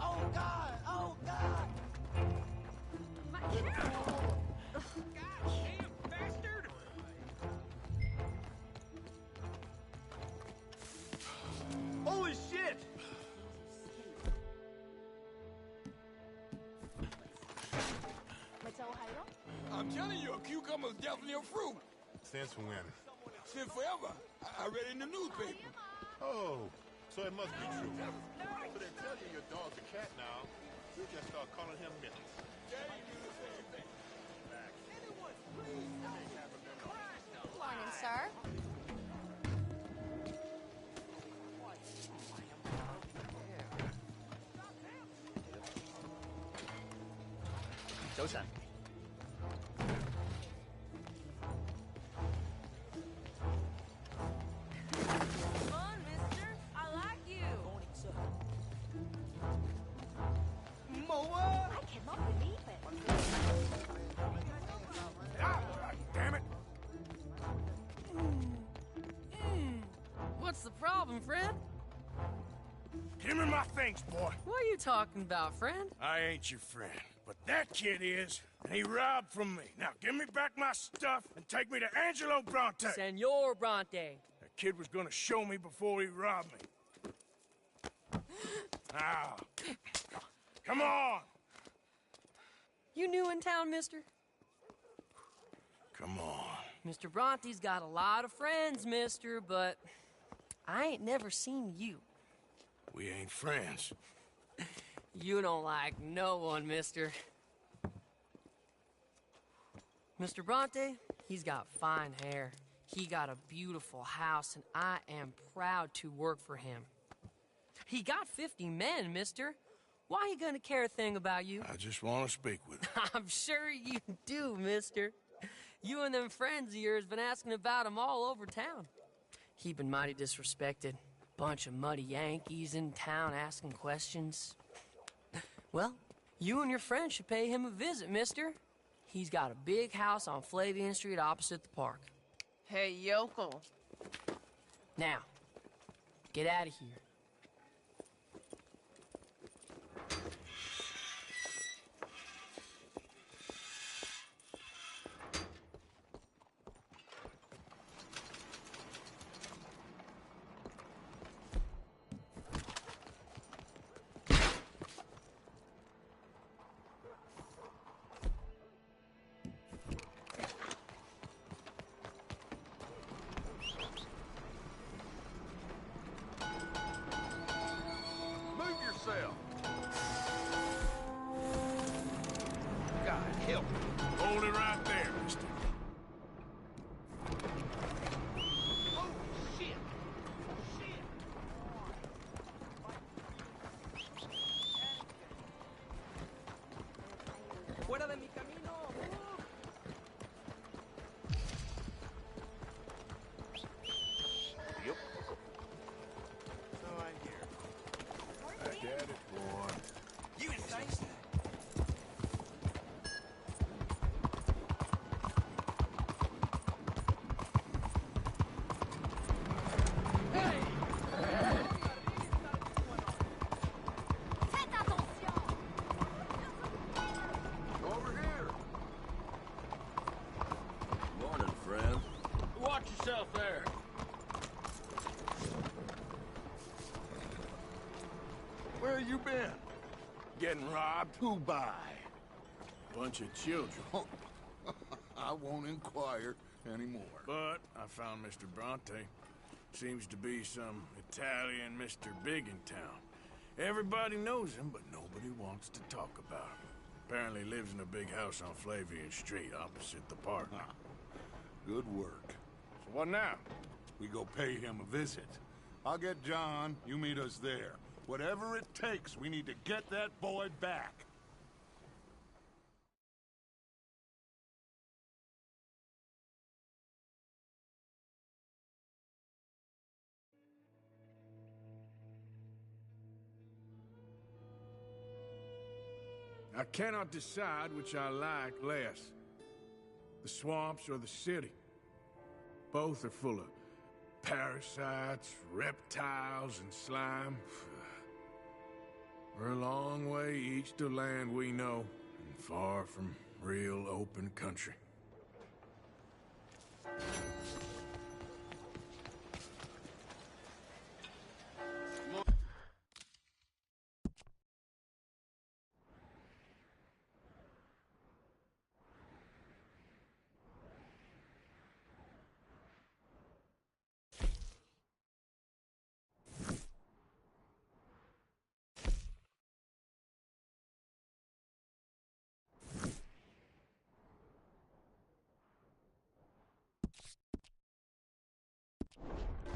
Oh, God! Oh, God! My camera! Goddamn bastard! Holy shit! I'm telling you, a cucumber's definitely a fruit. Since when? Since forever. I read it in the newspaper. Oh, so it must be true. So they tell you your dog's a cat now. We just start calling him Mittens. Morning, sir. 早晨。Come on, mister. I like you. 冇啊！ problem, friend. Give me my things, boy. What are you talking about, friend? I ain't your friend, but that kid is, and he robbed from me. Now give me back my stuff and take me to Angelo Bronte. Senor Bronte. That kid was gonna show me before he robbed me. Now, come on. You new in town, mister? Come on. Mr. Bronte's got a lot of friends, mister, but I ain't never seen you. We ain't friends. You don't like no one, mister. Mr. Bronte, he's got fine hair. He got a beautiful house, and I am proud to work for him. He got 50 men, mister. Why he gonna care a thing about you? I just want to speak with him. I'm sure you do, mister. You and them friends of yours been asking about him all over town. He been mighty disrespected. Bunch of muddy Yankees in town asking questions. Well, you and your friend should pay him a visit, mister. He's got a big house on Flavian Street opposite the park. Hey, yokel. Now, get out of here. God help me. Hold it right there, mister. Oh, shit! Shit! Fuera de mi camino. Yep. So I hear. I get it, boy. You insane? Over here. Morning, friend. Watch yourself there. Where you been? Getting robbed? Who by? Bunch of children. I won't inquire anymore. But I found Mr. Bronte. Seems to be some Italian Mr. Big in town. Everybody knows him, but nobody wants to talk about him. Apparently lives in a big house on Flavian Street opposite the park. Good work. So what now? We go pay him a visit. I'll get John, you meet us there. Whatever it takes, we need to get that boy back. I cannot decide which I like less. The swamps or the city. Both are full of parasites, reptiles, and slime. We're a long way east of land we know, and far from real open country.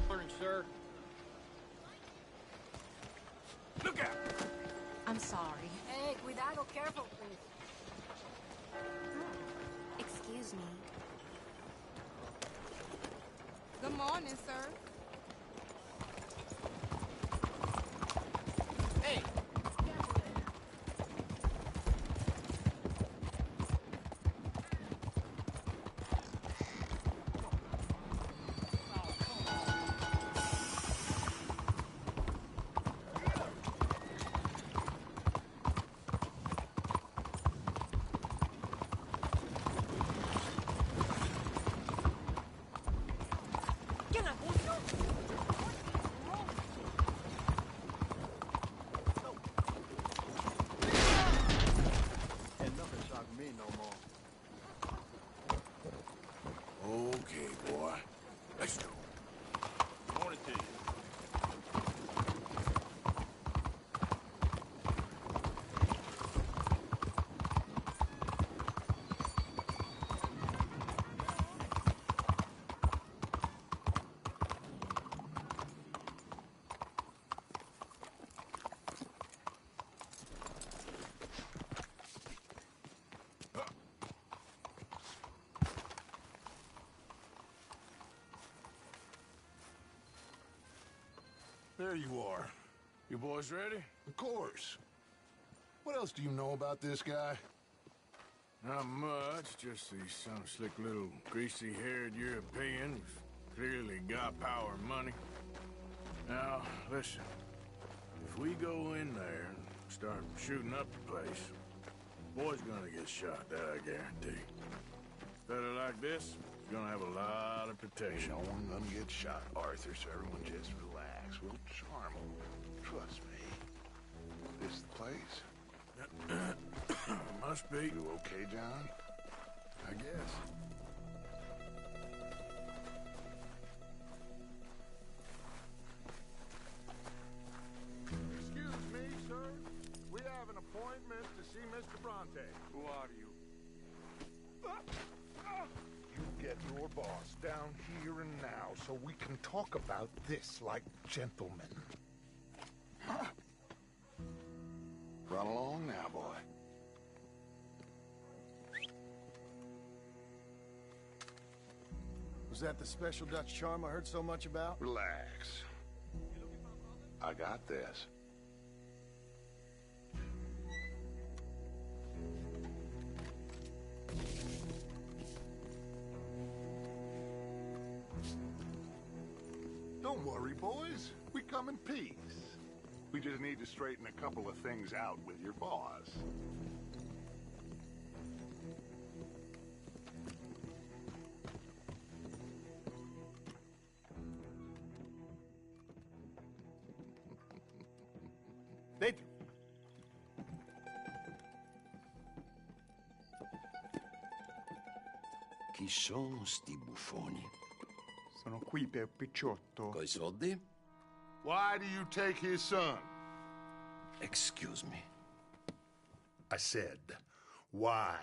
Morning, sir. Look out! I'm sorry. Hey, cuidado, careful, please. Excuse me. Good morning, sir. Hey! there you are. You boys ready? Of course. What else do you know about this guy? Not much, just he's some slick little greasy-haired European who's clearly got power and money. Now, listen. If we go in there and start shooting up the place, the boy's gonna get shot, that I guarantee. A fella like this is gonna have a lot of protection. No one gonna get shot, Arthur, so everyone just relax. We'll charm them. Trust me. This the place? Must be. You okay, John? I guess. Excuse me, sir. We have an appointment to see Mr. Bronte. Who are you? You get your boss down here and now so we can talk about this like gentlemen. Run along now, boy. Was that the special Dutch charm I heard so much about? Relax. I got this. Don't worry, boys. We come in peace. We just need to straighten a couple of things out with your boss. Dentro. Chi sono sti buffoni? Sono qui per Picciotto. Coi soldi? Why do you take his son? Excuse me. I said, why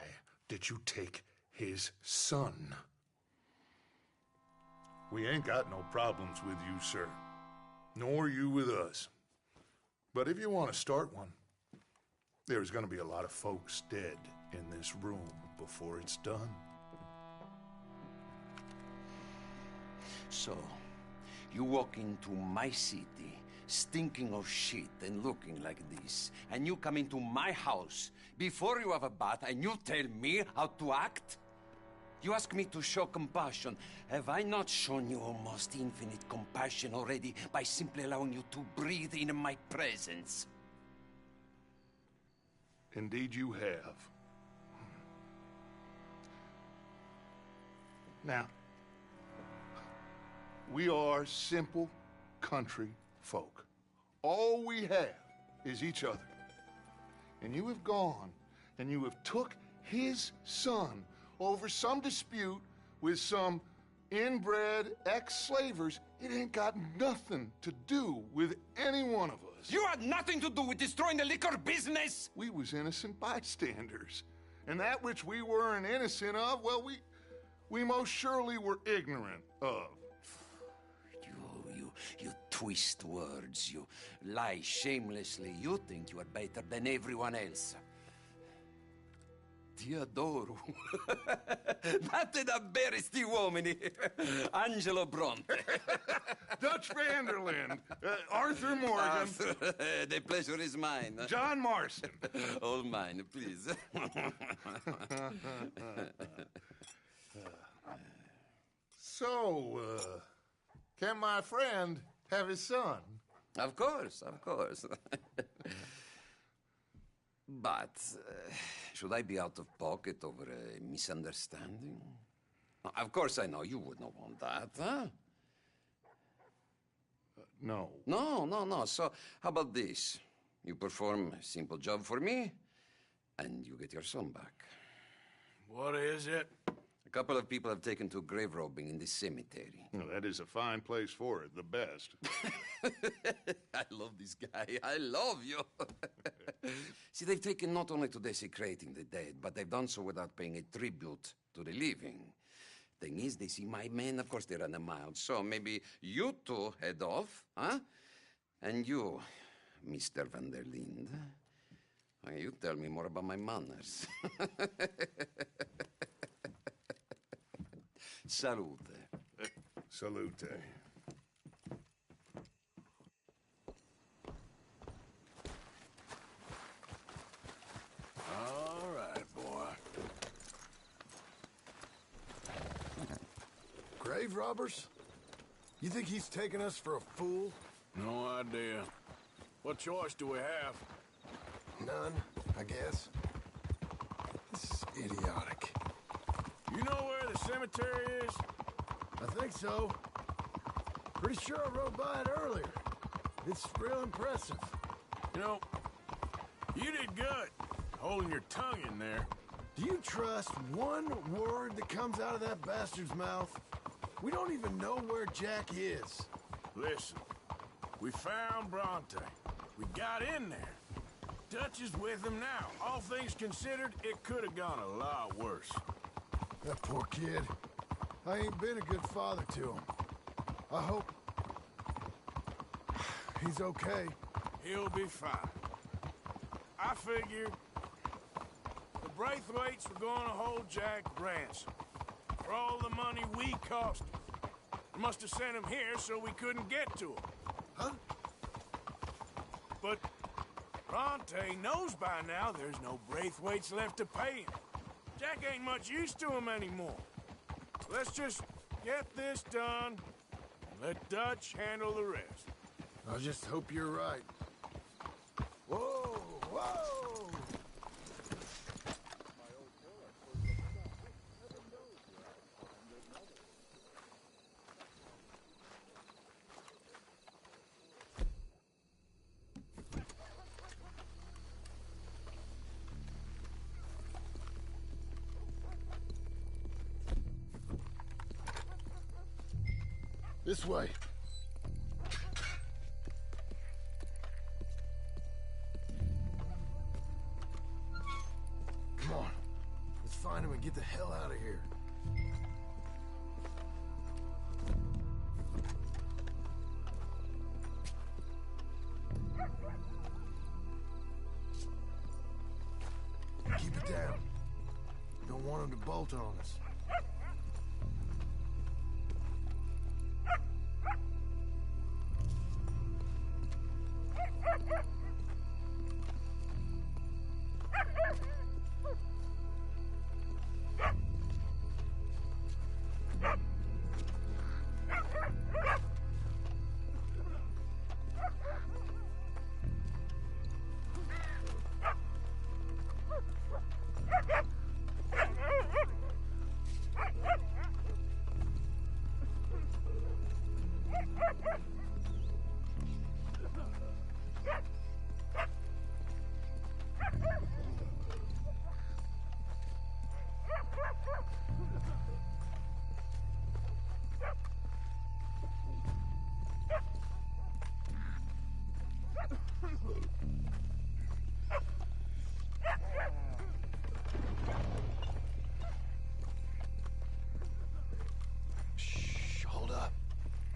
did you take his son? We ain't got no problems with you, sir. Nor you with us. But if you want to start one, there's gonna be a lot of folks dead in this room before it's done. So, you walk into my city, stinking of shit and looking like this, and you come into my house before you have a bath and you tell me how to act? You ask me to show compassion. Have I not shown you almost infinite compassion already by simply allowing you to breathe in my presence? Indeed you have. Now, we are simple country folk. All we have is each other. And you have gone and you have took his son over some dispute with some inbred ex-slavers. It ain't got nothing to do with any one of us. You had nothing to do with destroying the liquor business! We was innocent bystanders. And that which we weren't innocent of, well, we most surely were ignorant of. You twist words, you lie shamelessly. You think you are better than everyone else. Ti adoro. Date da bere sti uomini. Angelo Bronte. Dutch Vanderland. Arthur Morgan. Arthur, the pleasure is mine. John Marston. All mine, please. So, can my friend have his son? Of course, of course. But, should I be out of pocket over a misunderstanding? Of course I know you would not want that, huh? No. No. So, how about this? You perform a simple job for me, and you get your son back. What is it? A couple of people have taken to grave robbing in this cemetery. Well, that is a fine place for it, the best. I love this guy. I love you. See, they've taken not only to desecrating the dead, but they've done so without paying a tribute to the living. Thing is, they see my men, of course they run a mile. So maybe you two head off, huh? And you, Mr. Van der Linde, you tell me more about my manners. Salute. Salute. Grave robbers? You think he's taking us for a fool? No idea. What choice do we have? None, I guess. This is idiotic. You know where the cemetery is? I think so. Pretty sure I rode by it earlier. It's real impressive. You know, you did good, holding your tongue in there. Do you trust one word that comes out of that bastard's mouth? We don't even know where Jack is. Listen, we found Bronte. We got in there. Dutch is with him now. All things considered, it could have gone a lot worse. That poor kid. I ain't been a good father to him. I hope he's okay. He'll be fine. I figured the Braithwaites were going to hold Jack ransom for all the money we cost him. They must have sent him here so we couldn't get to him. Huh? But Bronte knows by now there's no Braithwaites left to pay him. Jack ain't much use to him anymore. Let's just get this done and let Dutch handle the rest. I just hope you're right. Whoa, whoa! This way. Come on. Let's find him and get the hell out of here. Keep it down. Don't want him to bolt on us.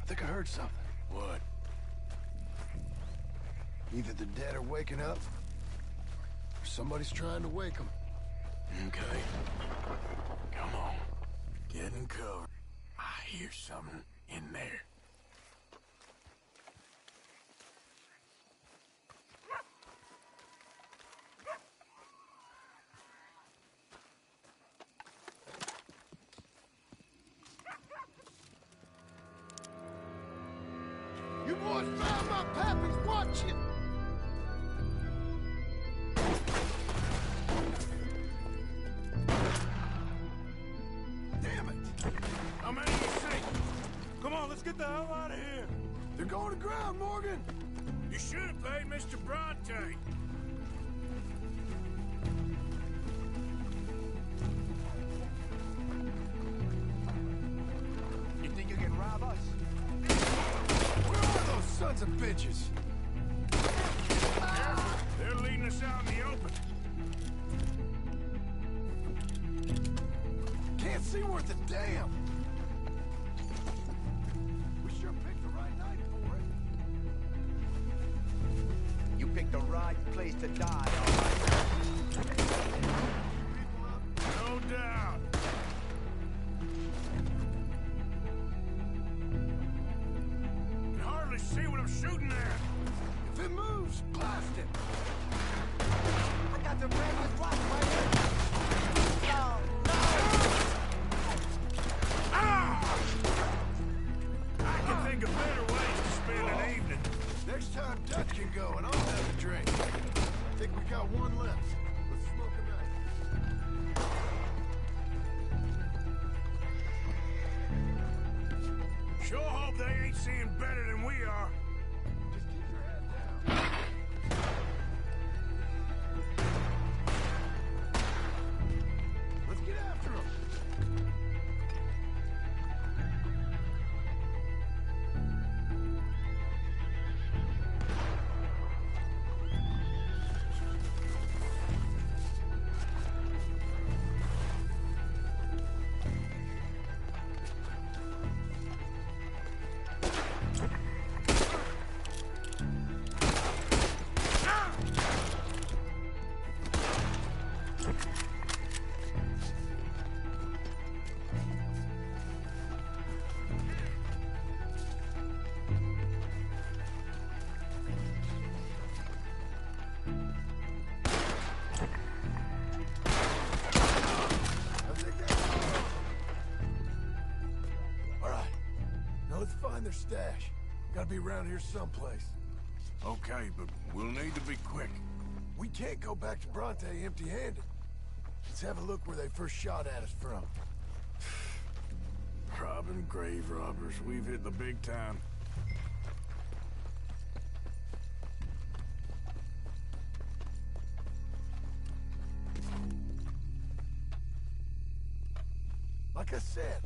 I think I heard something. What? Either the dead are waking up, or somebody's trying to wake them. Okay. Come on. Get in cover. I hear something in there. You boys found my pappy's watching! Damn it! How many you see? Come on, let's get the hell out of here! They're going to ground, Morgan! You should have paid Mr. Bronte! You think you can rob us? Where are those sons of bitches? They're leading us out in the open. Can't see worth a damn! We sure picked the right night for it. You picked the right place to die, all right? No doubt. Can hardly see what I'm shooting at. If it moves, blast it! I got the red with rock right here. No, no! Ah! smoke him out. Sure hope they ain't seeing better than we are. Just keep your head down. Let's get after him. Let's find their stash. Gotta be around here someplace. Okay, but we'll need to be quick. We can't go back to Bronte empty-handed. Let's have a look where they first shot at us from. Robbing grave robbers. We've hit the big time. Like I said,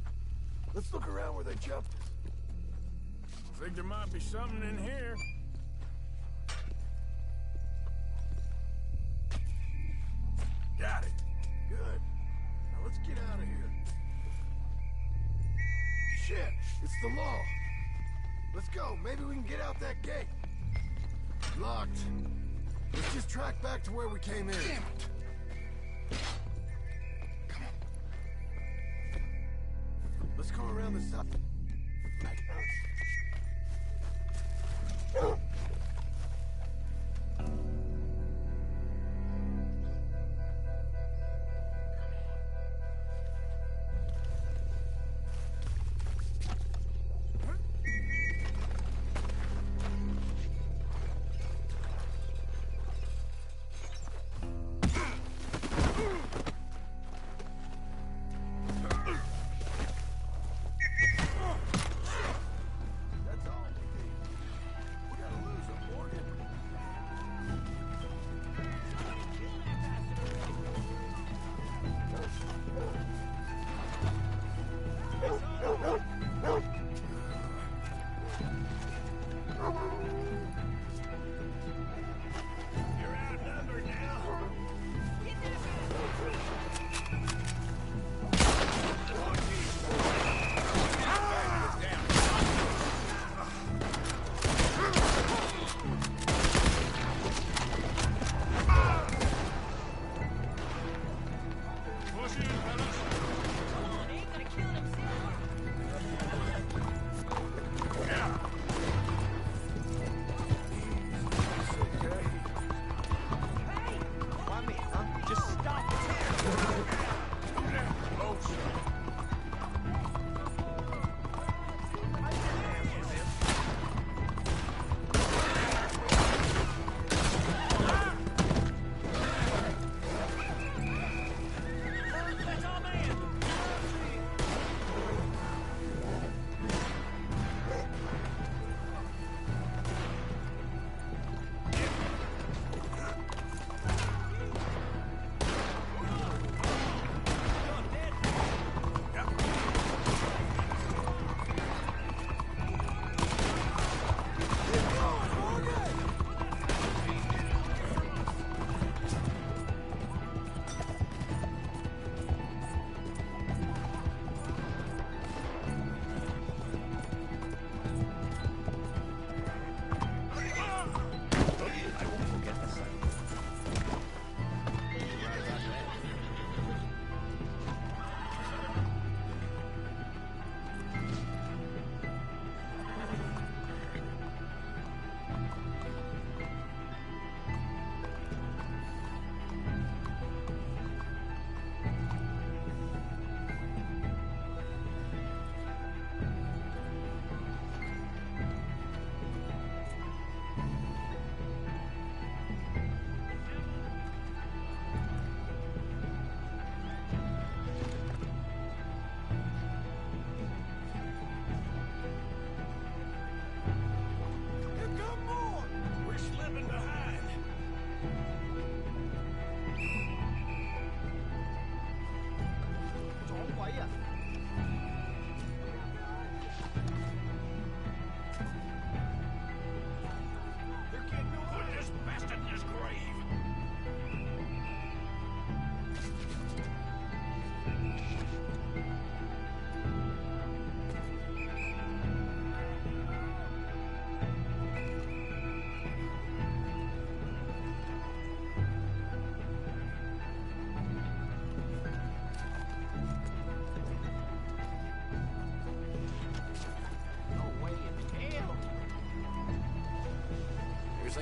let's look around where they jumped us. Think there might be something in here. Got it. Good. Now let's get out of here. Shit, it's the law. Let's go. Maybe we can get out that gate. Locked. Let's just track back to where we came in. Damn it! Let's go around the side.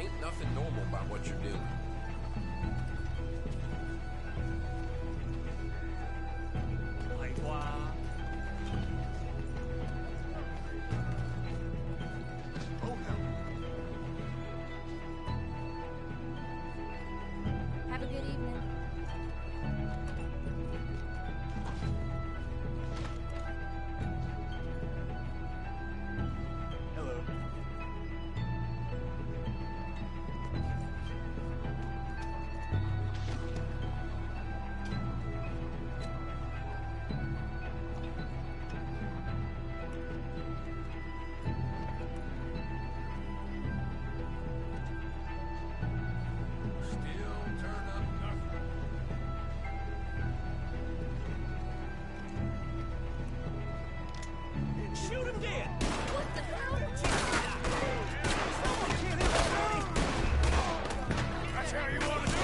ain't nothing normal about what you're doing. Have a good evening. Hello. Still turn up nothing. Shoot him dead! What the hell? That's how you want to do it?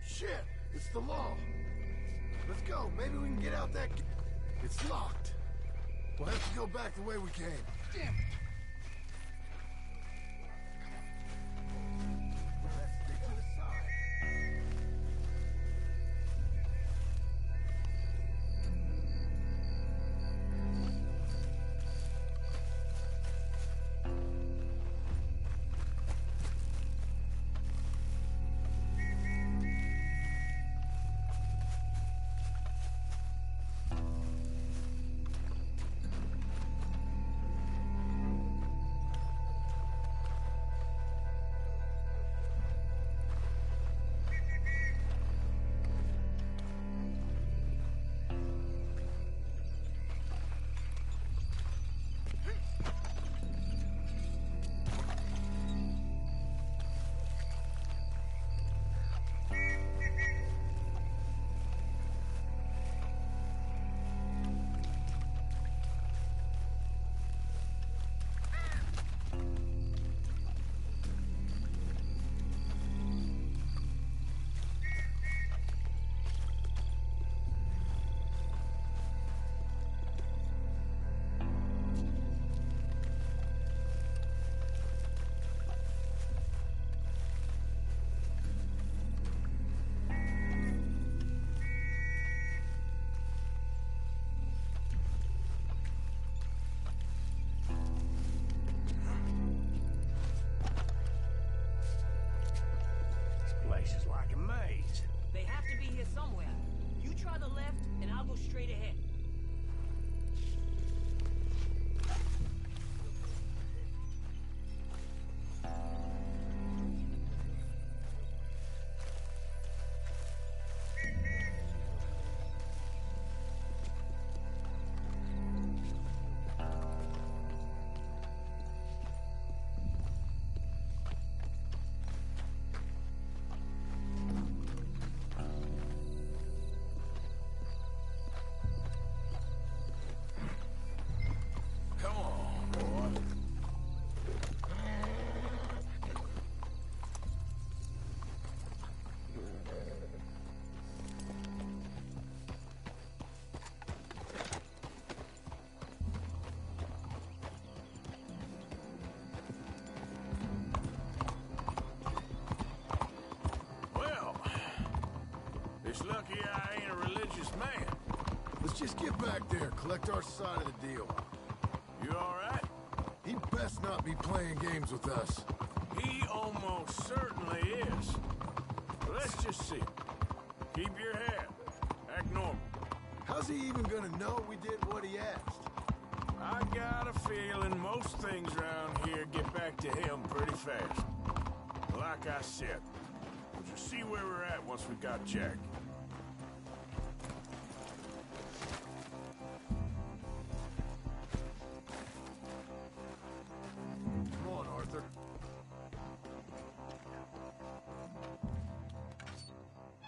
Shit, it's the law. Let's go. Maybe we can get out that... It's locked. We'll have to go back the way we came. Damn it. Let's stick to the side. This place is like a maze. They have to be here somewhere. You try the left, and I'll go straight ahead. Come on, boy. Well, it's lucky I ain't a religious man. Let's just get back there, collect our side of the deal. You all right? He best not be playing games with us. He almost certainly is. Let's just see. Keep your head. Act normal. How's he even gonna know we did what he asked? I got a feeling most things around here get back to him pretty fast. like I said. We'll just see where we're at once we got Jack. Come on, Arthur.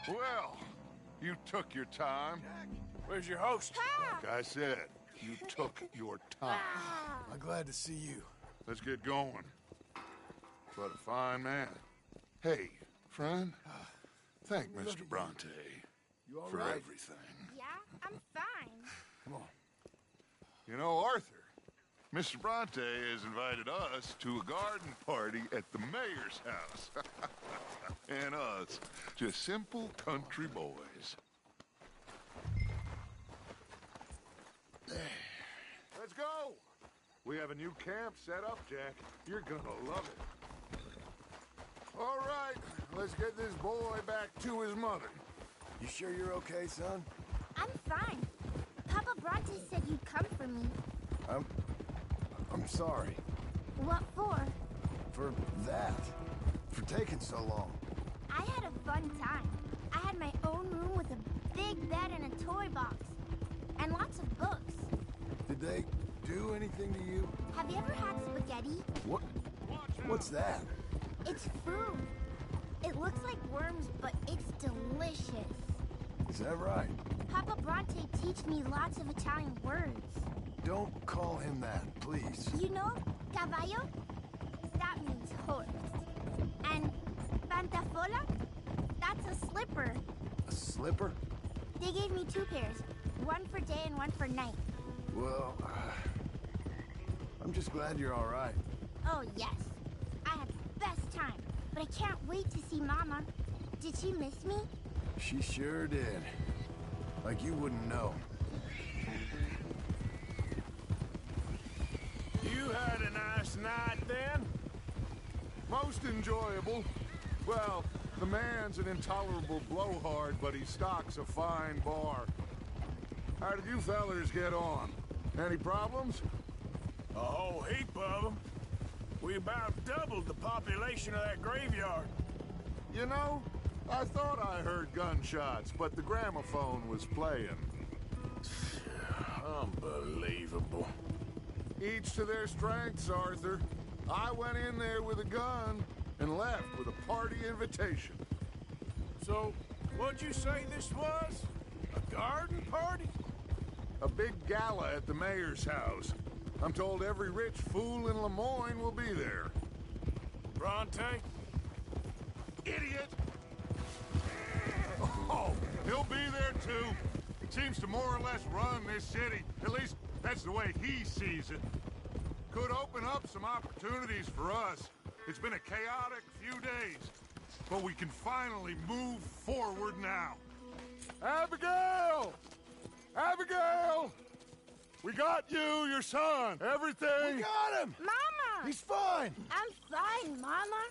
Well, you took your time. Where's your host? Like I said, you took your time. I'm glad to see you. Let's get going. What a fine man. Hey, friend, thank Mr. Bronte You all for right? everything. Yeah, I'm fine. Come on. You know, Arthur, Mr. Bronte has invited us to a garden party at the mayor's house. And us, just simple country boys. Let's go! We have a new camp set up, Jack. You're gonna love it. All right, let's get this boy back to his mother. You sure you're okay, son? I'm fine. Papa Bronte said you'd come for me. I'm sorry. What for? For that. For taking so long. I had a fun time. I had my own room with a big bed and a toy box. And lots of books. Did they do anything to you? Have you ever had spaghetti? What? What's that? It's food. It looks like worms, but it's delicious. Is that right? Papa Bronte teach me lots of Italian words. Don't call him that, please. You know, caballo? That means horse. And pantafola? That's a slipper. A slipper? They gave me 2 pairs. One for day and one for night. Well, I'm just glad you're all right. Oh, yes. I had the best time. But I can't wait to see Mama. Did she miss me? She sure did. Like you wouldn't know. You had a nice night then? Most enjoyable. Well, the man's an intolerable blowhard, but he stocks a fine bar. How did you fellers get on? Any problems? A whole heap of them. We about doubled the population of that graveyard. You know, I thought I heard gunshots, but the gramophone was playing. Unbelievable. Each to their strengths, Arthur. I went in there with a gun and left with a party invitation. So, what'd you say this was? A garden party? A big gala at the mayor's house. I'm told every rich fool in Lemoyne will be there. Bronte? Idiot! Oh, he'll be there too. Seems to more or less run this city. At least, that's the way he sees it. Could open up some opportunities for us. It's been a chaotic few days, but we can finally move forward now. Abigail! Abigail! We got you, your son, everything. We got him! Mama! He's fine! I'm fine, Mama.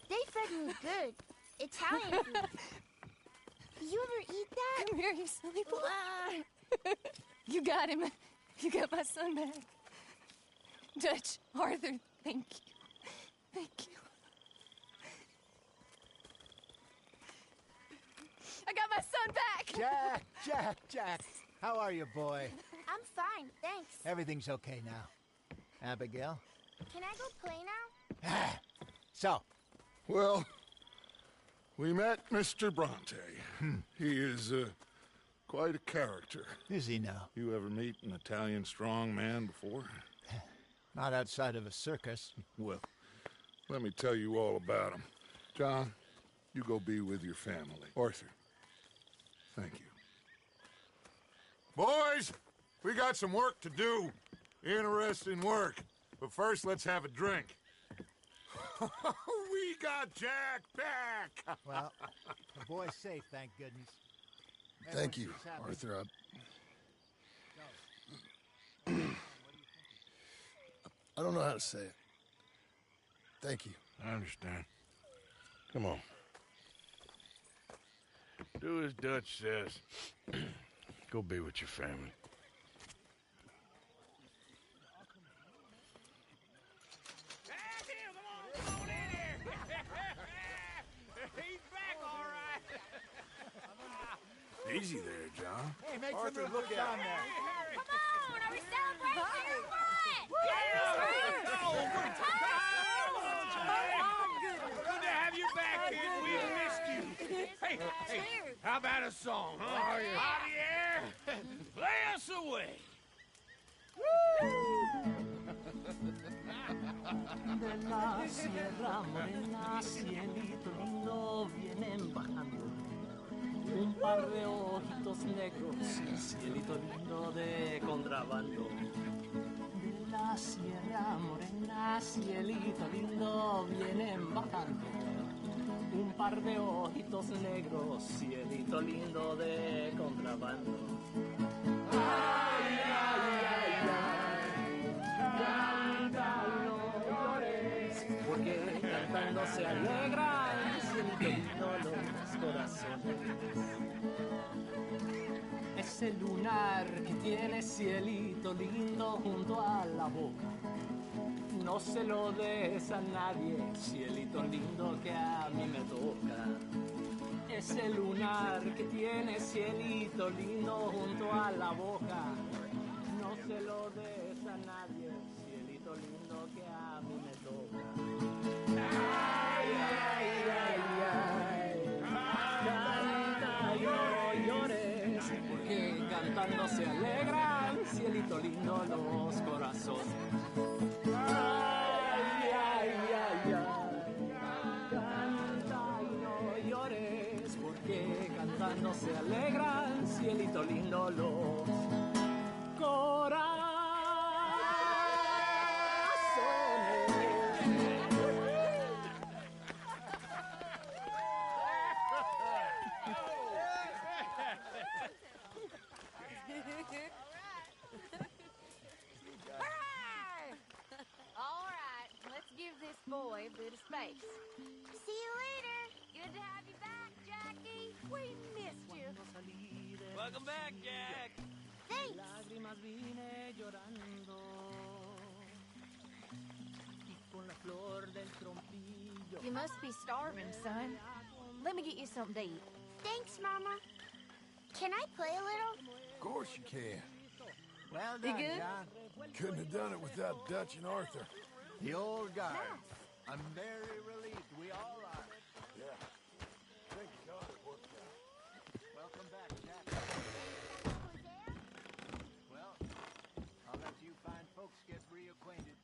They fed me good. Italian food. Did you ever eat that? Come here, you silly boy. You got him. You got my son back. Dutch, Arthur, thank you. Thank you. I got my son back! Jack. How are you, boy? I'm fine, thanks. Everything's okay now. Abigail? Can I go play now? So, Well, we met Mr. Bronte. He is quite a character. is he now? You ever meet an Italian strong man before? Not outside of a circus. Well, let me tell you all about him. John, you go be with your family. Arthur, thank you. Boys, we got some work to do. Interesting work. But first, let's have a drink. We got Jack back! Well, the boy's safe, thank goodness. Thank you, Everyone seems happy. Arthur. I don't know how to say it. Thank you. I understand. Come on. Do as Dutch says. Go be with your family. Easy there, John. Hey, make Arthur, some look look out. down there. Come on, are we celebrating or what? Good to have you back, kid. We've missed you. Hey, how about a song, huh? Javier, play us away. De la sierra morena, cielito lindo, vienen bajando un par de ojitos negros, cielito lindo de contrabando. De la sierra morena, cielito lindo, vienen bajando un par de ojitos negros, cielito lindo de contrabando. Ay, ay, ay, ay, canta, no llores, porque cantando se alegran, cielito lindo los corazones. Ese lunar que tiene cielito lindo junto a la boca, no se lo des a nadie, cielito lindo que a mí me toca. Ese lunar que tiene cielito lindo junto a la boca, no se lo des a nadie, cielito lindo que a mí me toca. Ay, ay, ay, ay, canta y no llores, porque cantando se alegran, cielito lindo los corazones. Ay, ay, ay, ay, canta y no llores, porque cantando se alegran, cielito lindo los corazones. All right, let's give this boy a bit of space. See you later. Good to have you back, Jackie. We missed you. Welcome back, Jack. Thanks. Lágrimas vine llorando y con la flor del trompillo. You must be starving, son. Let me get you something to eat. Thanks, Mama. Can I play a little? Of course you can. Well You done, good? John. Couldn't have done it without Dutch and Arthur. The old guard. I'm very relieved we all are. Yeah. Thank God it worked out. Welcome back, Jack. Well, I'll let you fine folks get reacquainted.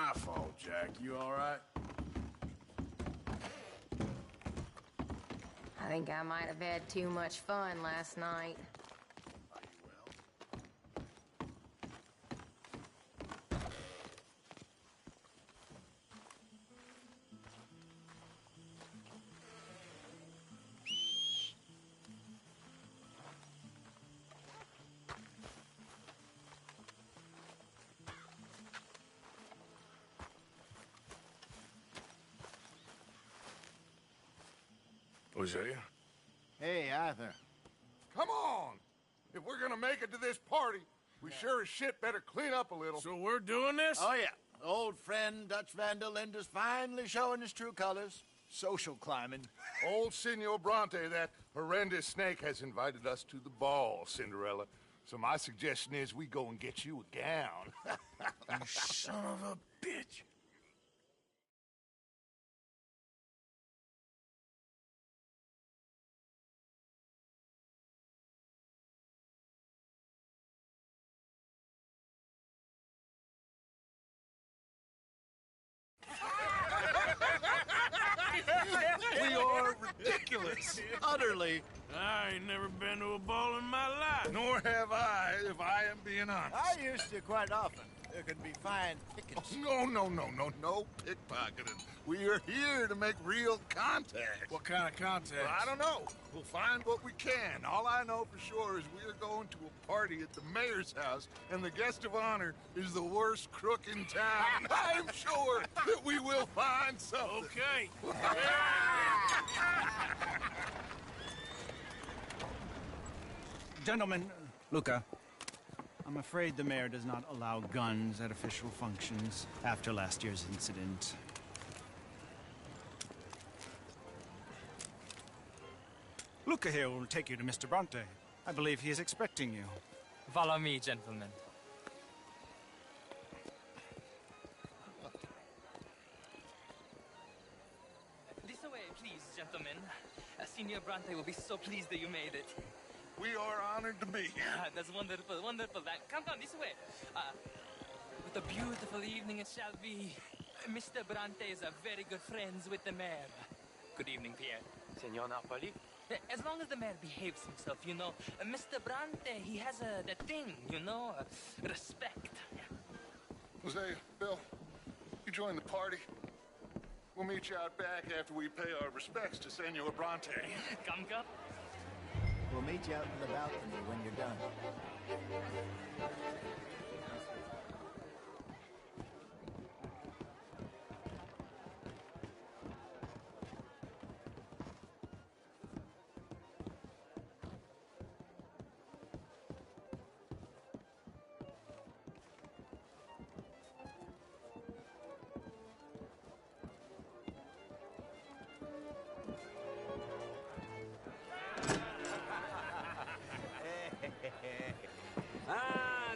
My fault, Jack. You all right? I think I might have had too much fun last night. Hosea? Hey, Arthur. Come on! If we're gonna make it to this party, we sure as shit better clean up a little. So we're doing this? Oh, yeah. Old friend Dutch Van der Linde's finally showing his true colors. Social climbing. Old Senor Bronte, that horrendous snake, has invited us to the ball, Cinderella. So my suggestion is we go and get you a gown. You son of a bitch. We are ridiculous. Utterly. I ain't never been to a ball in my life. Nor have I, if I am being honest. I used to quite often. There can be fine pickets. No pickpocketing. We are here to make real contact. What kind of contact? Well, I don't know. We'll find what we can. All I know for sure is we're going to a party at the mayor's house, and the guest of honor is the worst crook in town. I'm sure that we will find something. Okay. Gentlemen, Luca, I'm afraid the mayor does not allow guns at official functions after last year's incident. Luca here will take you to Mr. Bronte. I believe he is expecting you. Follow me, gentlemen. This way, please, gentlemen. Senior Bronte will be so pleased that you made it. We are honored to be here. That's wonderful, wonderful. Come on, this way. What a beautiful evening it shall be. Mr. Bronte is very good friends with the mayor. Good evening, Pierre. Senor Napoli? As long as the mayor behaves himself, you know. Mr. Bronte, he has that thing, you know, respect. Hosea, Bill, you join the party. We'll meet you out back after we pay our respects to Senor Bronte. Come. We'll meet you out in the balcony when you're done.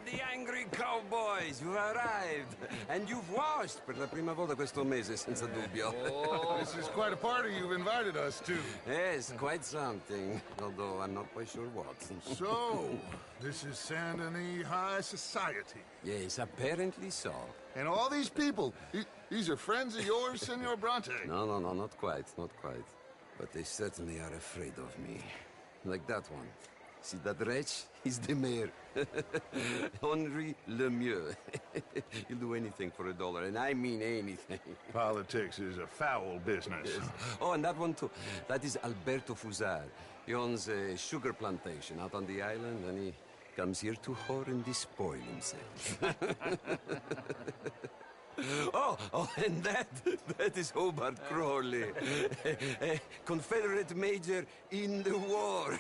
The angry cowboys, you've arrived. And you've washed per la prima volta questo mese, senza dubbio. Oh, this is quite a party you've invited us to. Yes, quite something. Although I'm not quite sure what. So, this is Saint Denis High Society. Yes, apparently so. And all these people, these are friends of yours, Senor Bronte? No, not quite. But they certainly are afraid of me. Like that one. See that wretch? He's the mayor. Henri Lemieux. He'll do anything for $1, and I mean anything. Politics is a foul business. Yes. Oh, and that one too. That is Alberto Fusar. He owns a sugar plantation out on the island, and he comes here to whore and despoil himself. Oh, and that is Hobart Crawley, a Confederate major in the war.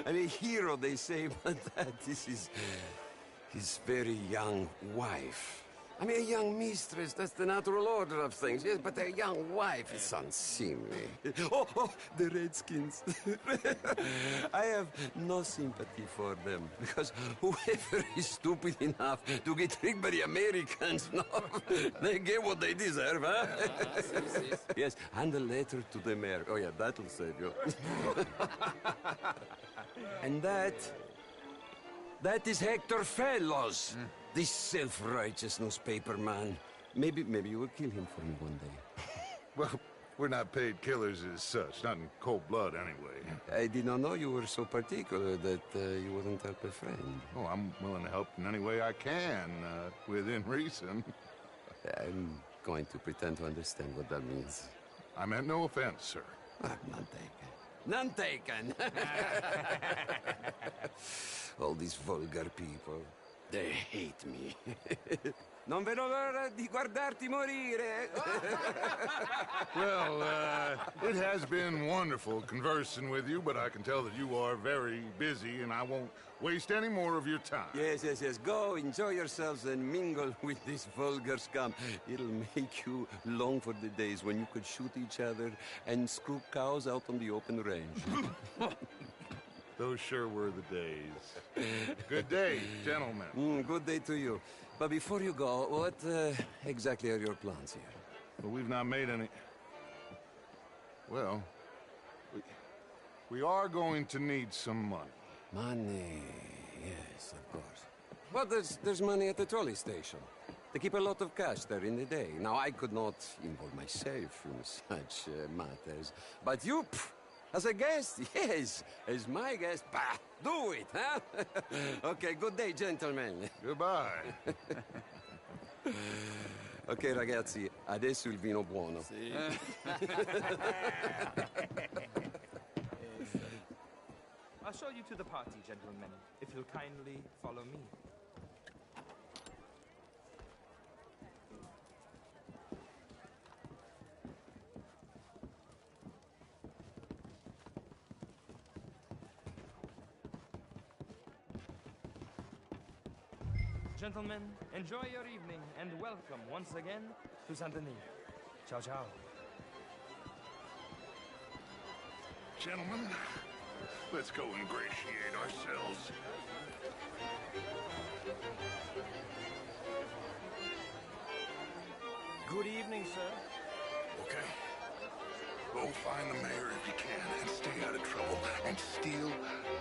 I mean, a hero, they say, but that is his very young wife. I mean, a young mistress, that's the natural order of things, yes, but a young wife is unseemly. Oh, the Redskins. I have no sympathy for them, because whoever is stupid enough to get tricked by the Americans, no, they get what they deserve, huh? Yes, and a letter to the mayor. Oh, yeah, that'll save you. And that is Hector Fellows. This self-righteous newspaper man. Maybe you will kill him for me one day. Well, we're not paid killers as such, not in cold blood anyway. I did not know you were so particular that you wouldn't help a friend. Oh, I'm willing to help in any way I can, within reason. I'm going to pretend to understand what that means. I meant no offense, sir. None taken. None taken! All these vulgar people, they hate me. Non vedo l'ora di guardarti morire. Well, it has been wonderful conversing with you, but I can tell that you are very busy, and I won't waste any more of your time. Yes. Go, enjoy yourselves, and mingle with this vulgar scum. It'll make you long for the days when you could shoot each other and screw cows out on the open range. Those sure were the days. Good day, gentlemen. Good day to you. But before you go, what exactly are your plans here? Well, we've not made any... Well, we are going to need some money. Money, yes, of course. But there's money at the trolley station. They keep a lot of cash there in the day. Now, I could not involve myself in such matters. But you, as a guest, yes, as my guest, bah, do it, huh? Okay, good day, gentlemen. Goodbye. Ok, ragazzi, adesso il vino buono. Sì. I'll show you to the party, gentlemen, if you'll kindly follow me. Gentlemen, enjoy your evening and welcome once again to Saint Denis. Ciao, ciao. Gentlemen, let's go ingratiate ourselves. Good evening, sir. Okay. Go find the mayor if you can and stay out of trouble. And steal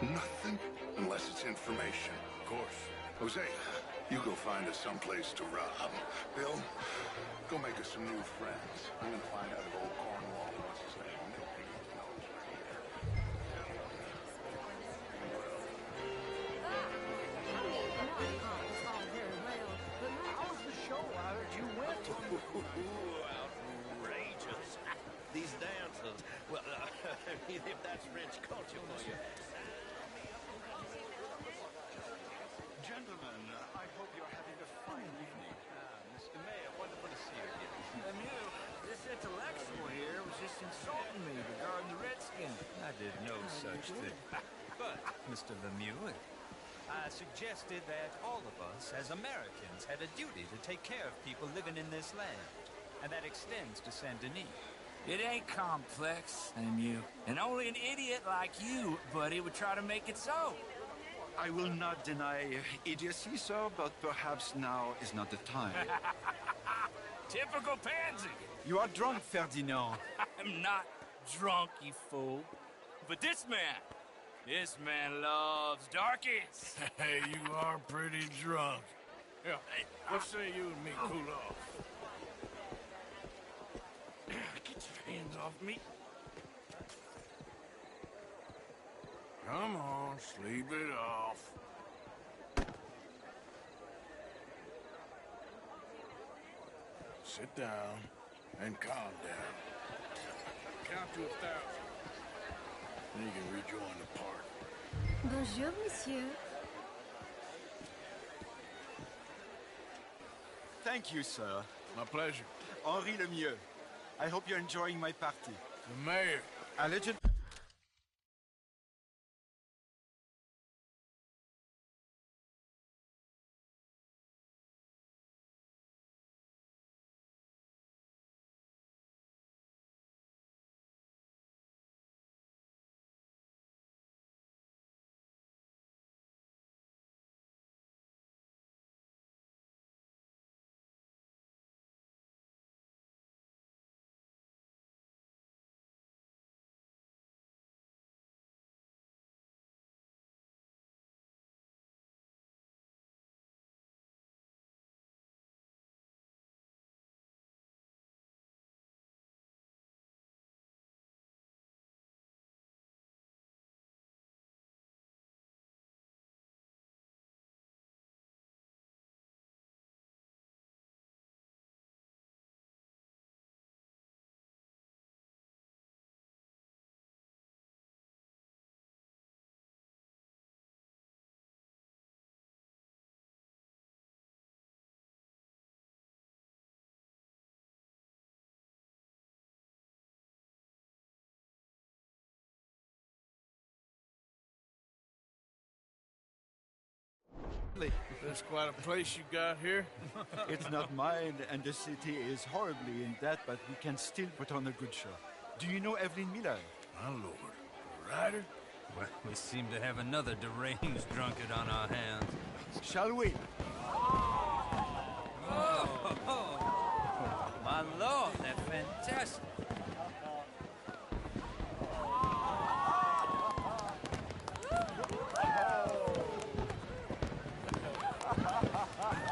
nothing unless it's information. Of course. Jose, you go find us someplace to rob. Bill, go make us some new friends. I'm gonna find out if old Cornwall, what's his name? Outrageous. These dancers. Well, if that's French culture for you. Gentlemen, I hope you're having a fine evening. Mr. Mayor, wonderful to see you again. Lemieux, this intellectual here was just insulting me regarding the Redskins. I did no such thing. But, Mr. Lemieux, I suggested that all of us, as Americans, had a duty to take care of people living in this land. And that extends to Saint Denis. It ain't complex, Lemieux. And only an idiot like you, buddy, would try to make it so. I will not deny idiocy, sir, but perhaps now is not the time. Typical pansy. You are drunk, Ferdinand. I'm not drunk, you fool. But this man loves darkies. Hey, you are pretty drunk. Yeah, hey, what say you and me cool off? Get your hands off me. Come on, sleep it off. Sit down and calm down. Count to 1,000. Then you can rejoin the party. Bonjour, monsieur. Thank you, sir. My pleasure. Henri Lemieux. I hope you're enjoying my party. The mayor. A legend. That's quite a place you got here. It's not mine, and the city is horribly in debt, but we can still put on a good show. Do you know Evelyn Miller? My lord. A rider? Well, we seem to have another deranged drunkard on our hands. Shall we? Oh, my lord, they're fantastic.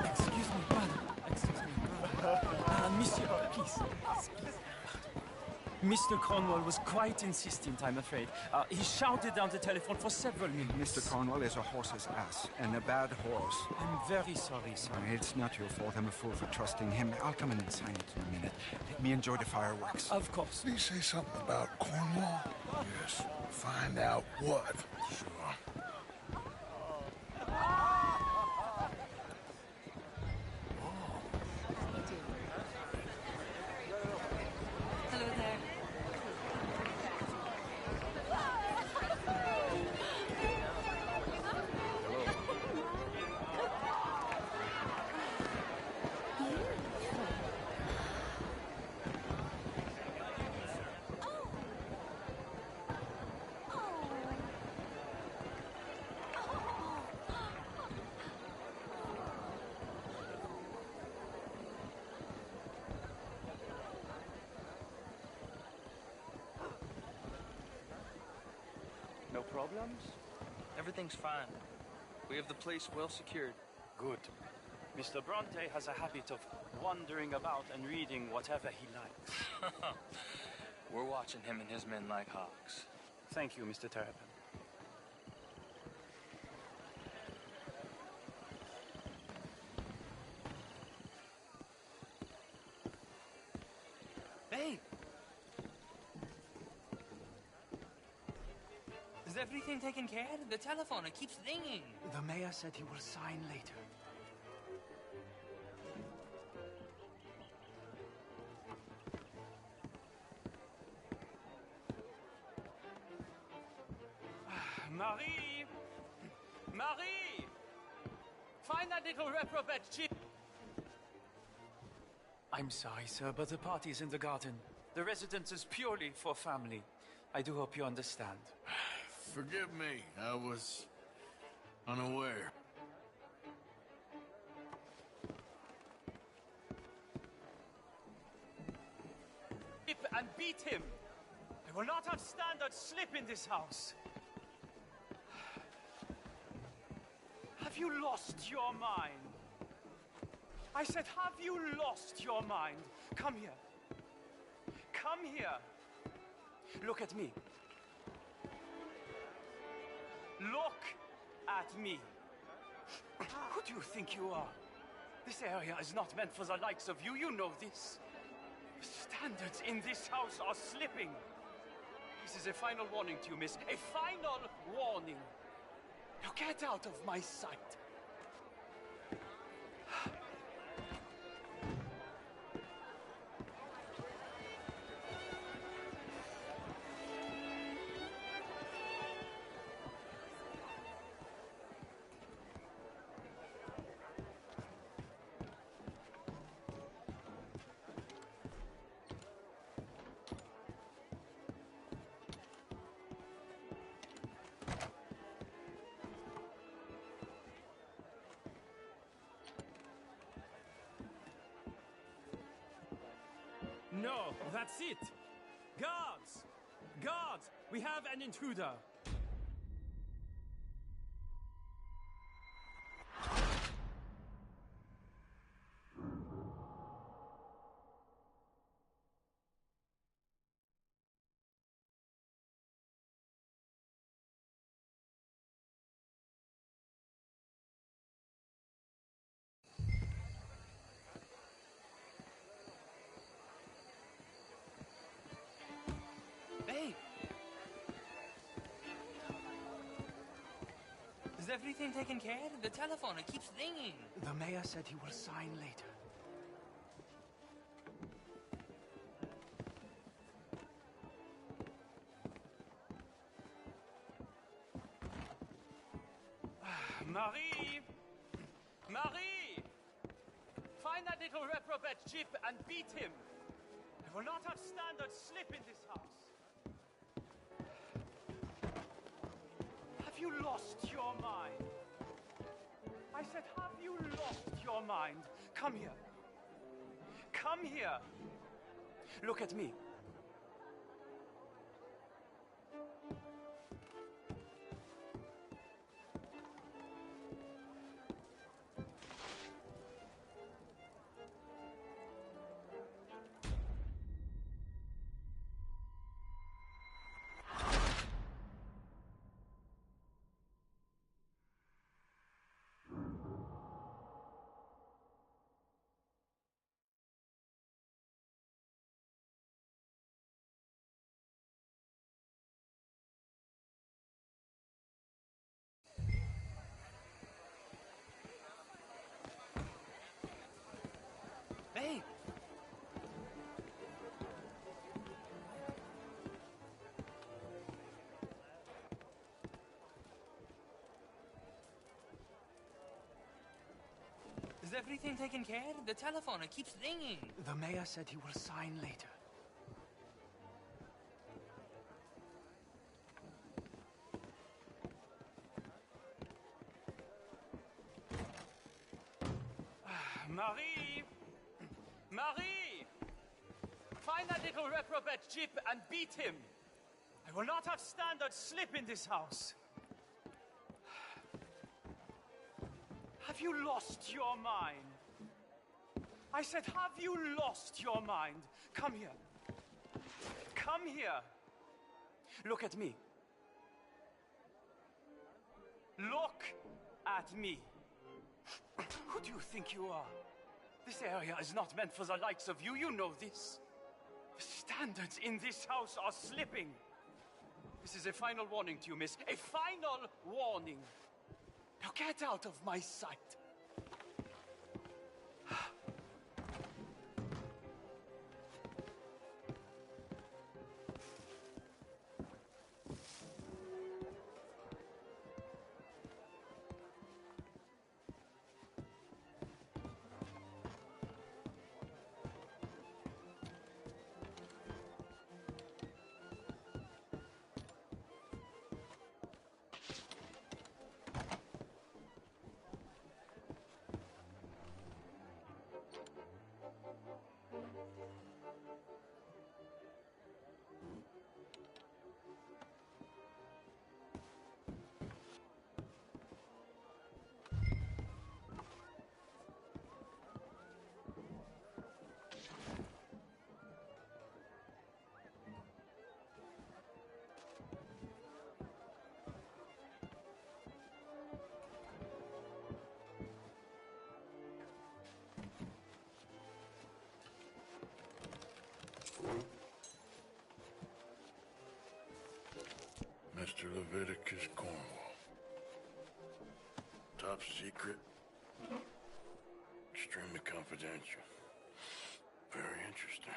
Excuse me, brother. Excuse me, brother. Monsieur, please. Mr. Cornwall was quite insistent, I'm afraid. He shouted down the telephone for several minutes. Mr. Cornwall is a horse's ass, and a bad horse. I'm very sorry, sir. It's not your fault. I'm a fool for trusting him. I'll come in and sign it in a minute. Let me enjoy the fireworks. Of course. Did he say something about Cornwall? Yes. Find out what. Sure. Hello there. No problems? Everything's fine. We have the place well secured. Good. Mr. Bronte has a habit of wandering about and reading whatever he likes. We're watching him and his men like hawks. Thank you, Mr. Terrapin. Hey! Is everything taken care of? The telephone, it keeps ringing. The mayor said he will sign later. Marie! Marie! Find that little reprobate chip! I'm sorry, sir, but the party's in the garden. The residence is purely for family. I do hope you understand. Forgive me. I was unaware. And beat him! I will not have standard slip in this house! Have you lost your mind? I said, have you lost your mind? Come here. Come here. Look at me. Look at me. Who do you think you are? This area is not meant for the likes of you. You know this. The standards in this house are slipping. This is a final warning to you, miss. A final warning. Now get out of my sight. No, that's it! Guards! Guards! We have an intruder! Hey! Is everything taken care of? The telephone, it keeps ringing. The mayor said he will sign later. Marie! little reprobate Jip and beat him. I will not have standard slip in this house. Have you lost your mind? I said, have you lost your mind? Come here. Come here. Look at me. Hey! Is everything taken care of? The telephone, it keeps ringing. The mayor said he will sign later. Marie! Marie! Find that little reprobate Jip and beat him. I will not have standard slip in this house. Have you lost your mind? I said, have you lost your mind? Come here. Come here. Look at me. Look at me. Who do you think you are? This area is not meant for the likes of you. You know this. The standards in this house are slipping. This is a final warning to you, miss. A final warning. Now get out of my sight. Mr. Leviticus Cornwall. Top secret. Extremely confidential. Very interesting.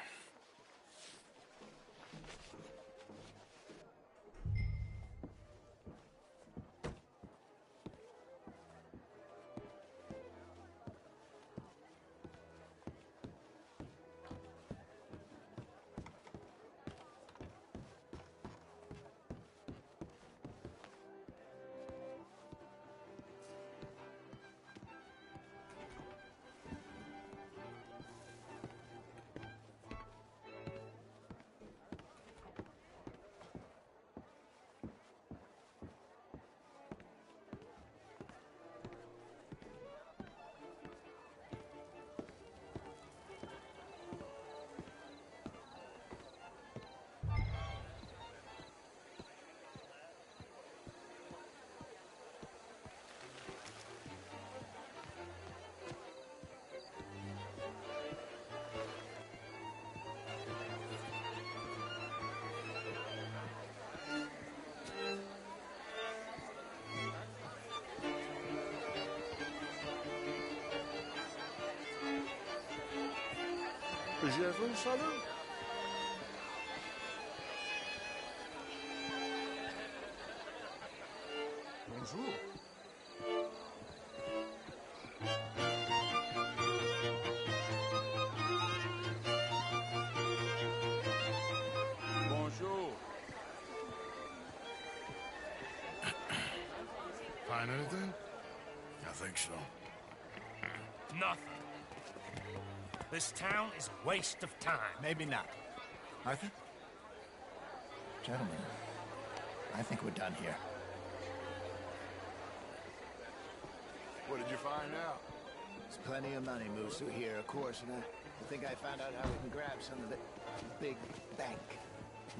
Président Salon? Bonjour. find anything? I think so. Nothing. This town is a waste of time. Maybe not. Arthur? Gentlemen, I think we're done here. What did you find out? There's plenty of money moves through here, of course, and I think I found out how we can grab some of it. Big bank.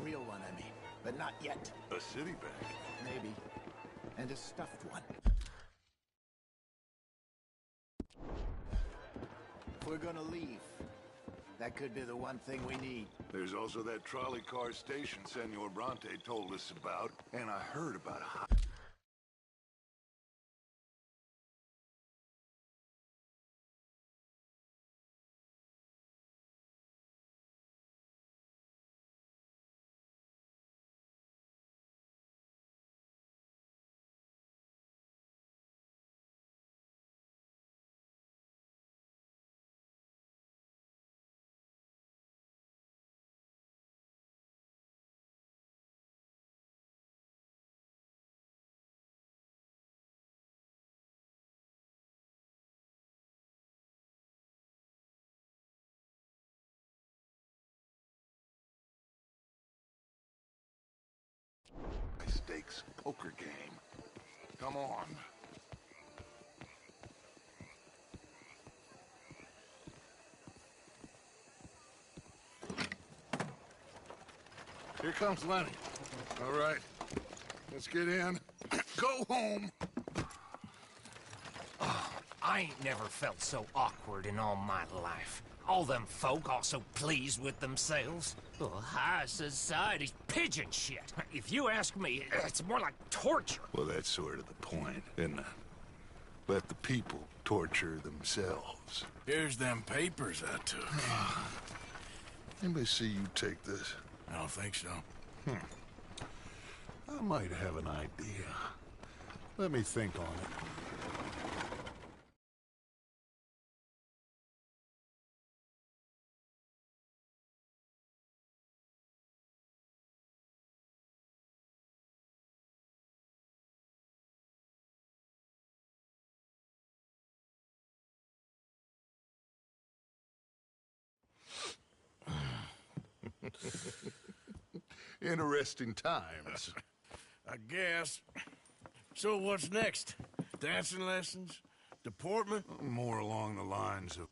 Real one, I mean. But not yet. A city bank? Maybe. And a stuffed one. If we're gonna leave, that could be the one thing we need. There's also that trolley car station Senor Bronte told us about, and I heard about a stakes poker game. Come on. Here comes Lenny. All right, let's get in. Go home. Oh, I ain't never felt so awkward in all my life. All them folk all so pleased with themselves. Oh, high society's pigeon shit. If you ask me, it's more like torture. Well, that's sort of the point, isn't it? Let the people torture themselves. Here's them papers I took. Anybody see you take this? I don't think so. I might have an idea. Let me think on it. Interesting times. I guess. So what's next? Dancing lessons? Deportment? More along the lines of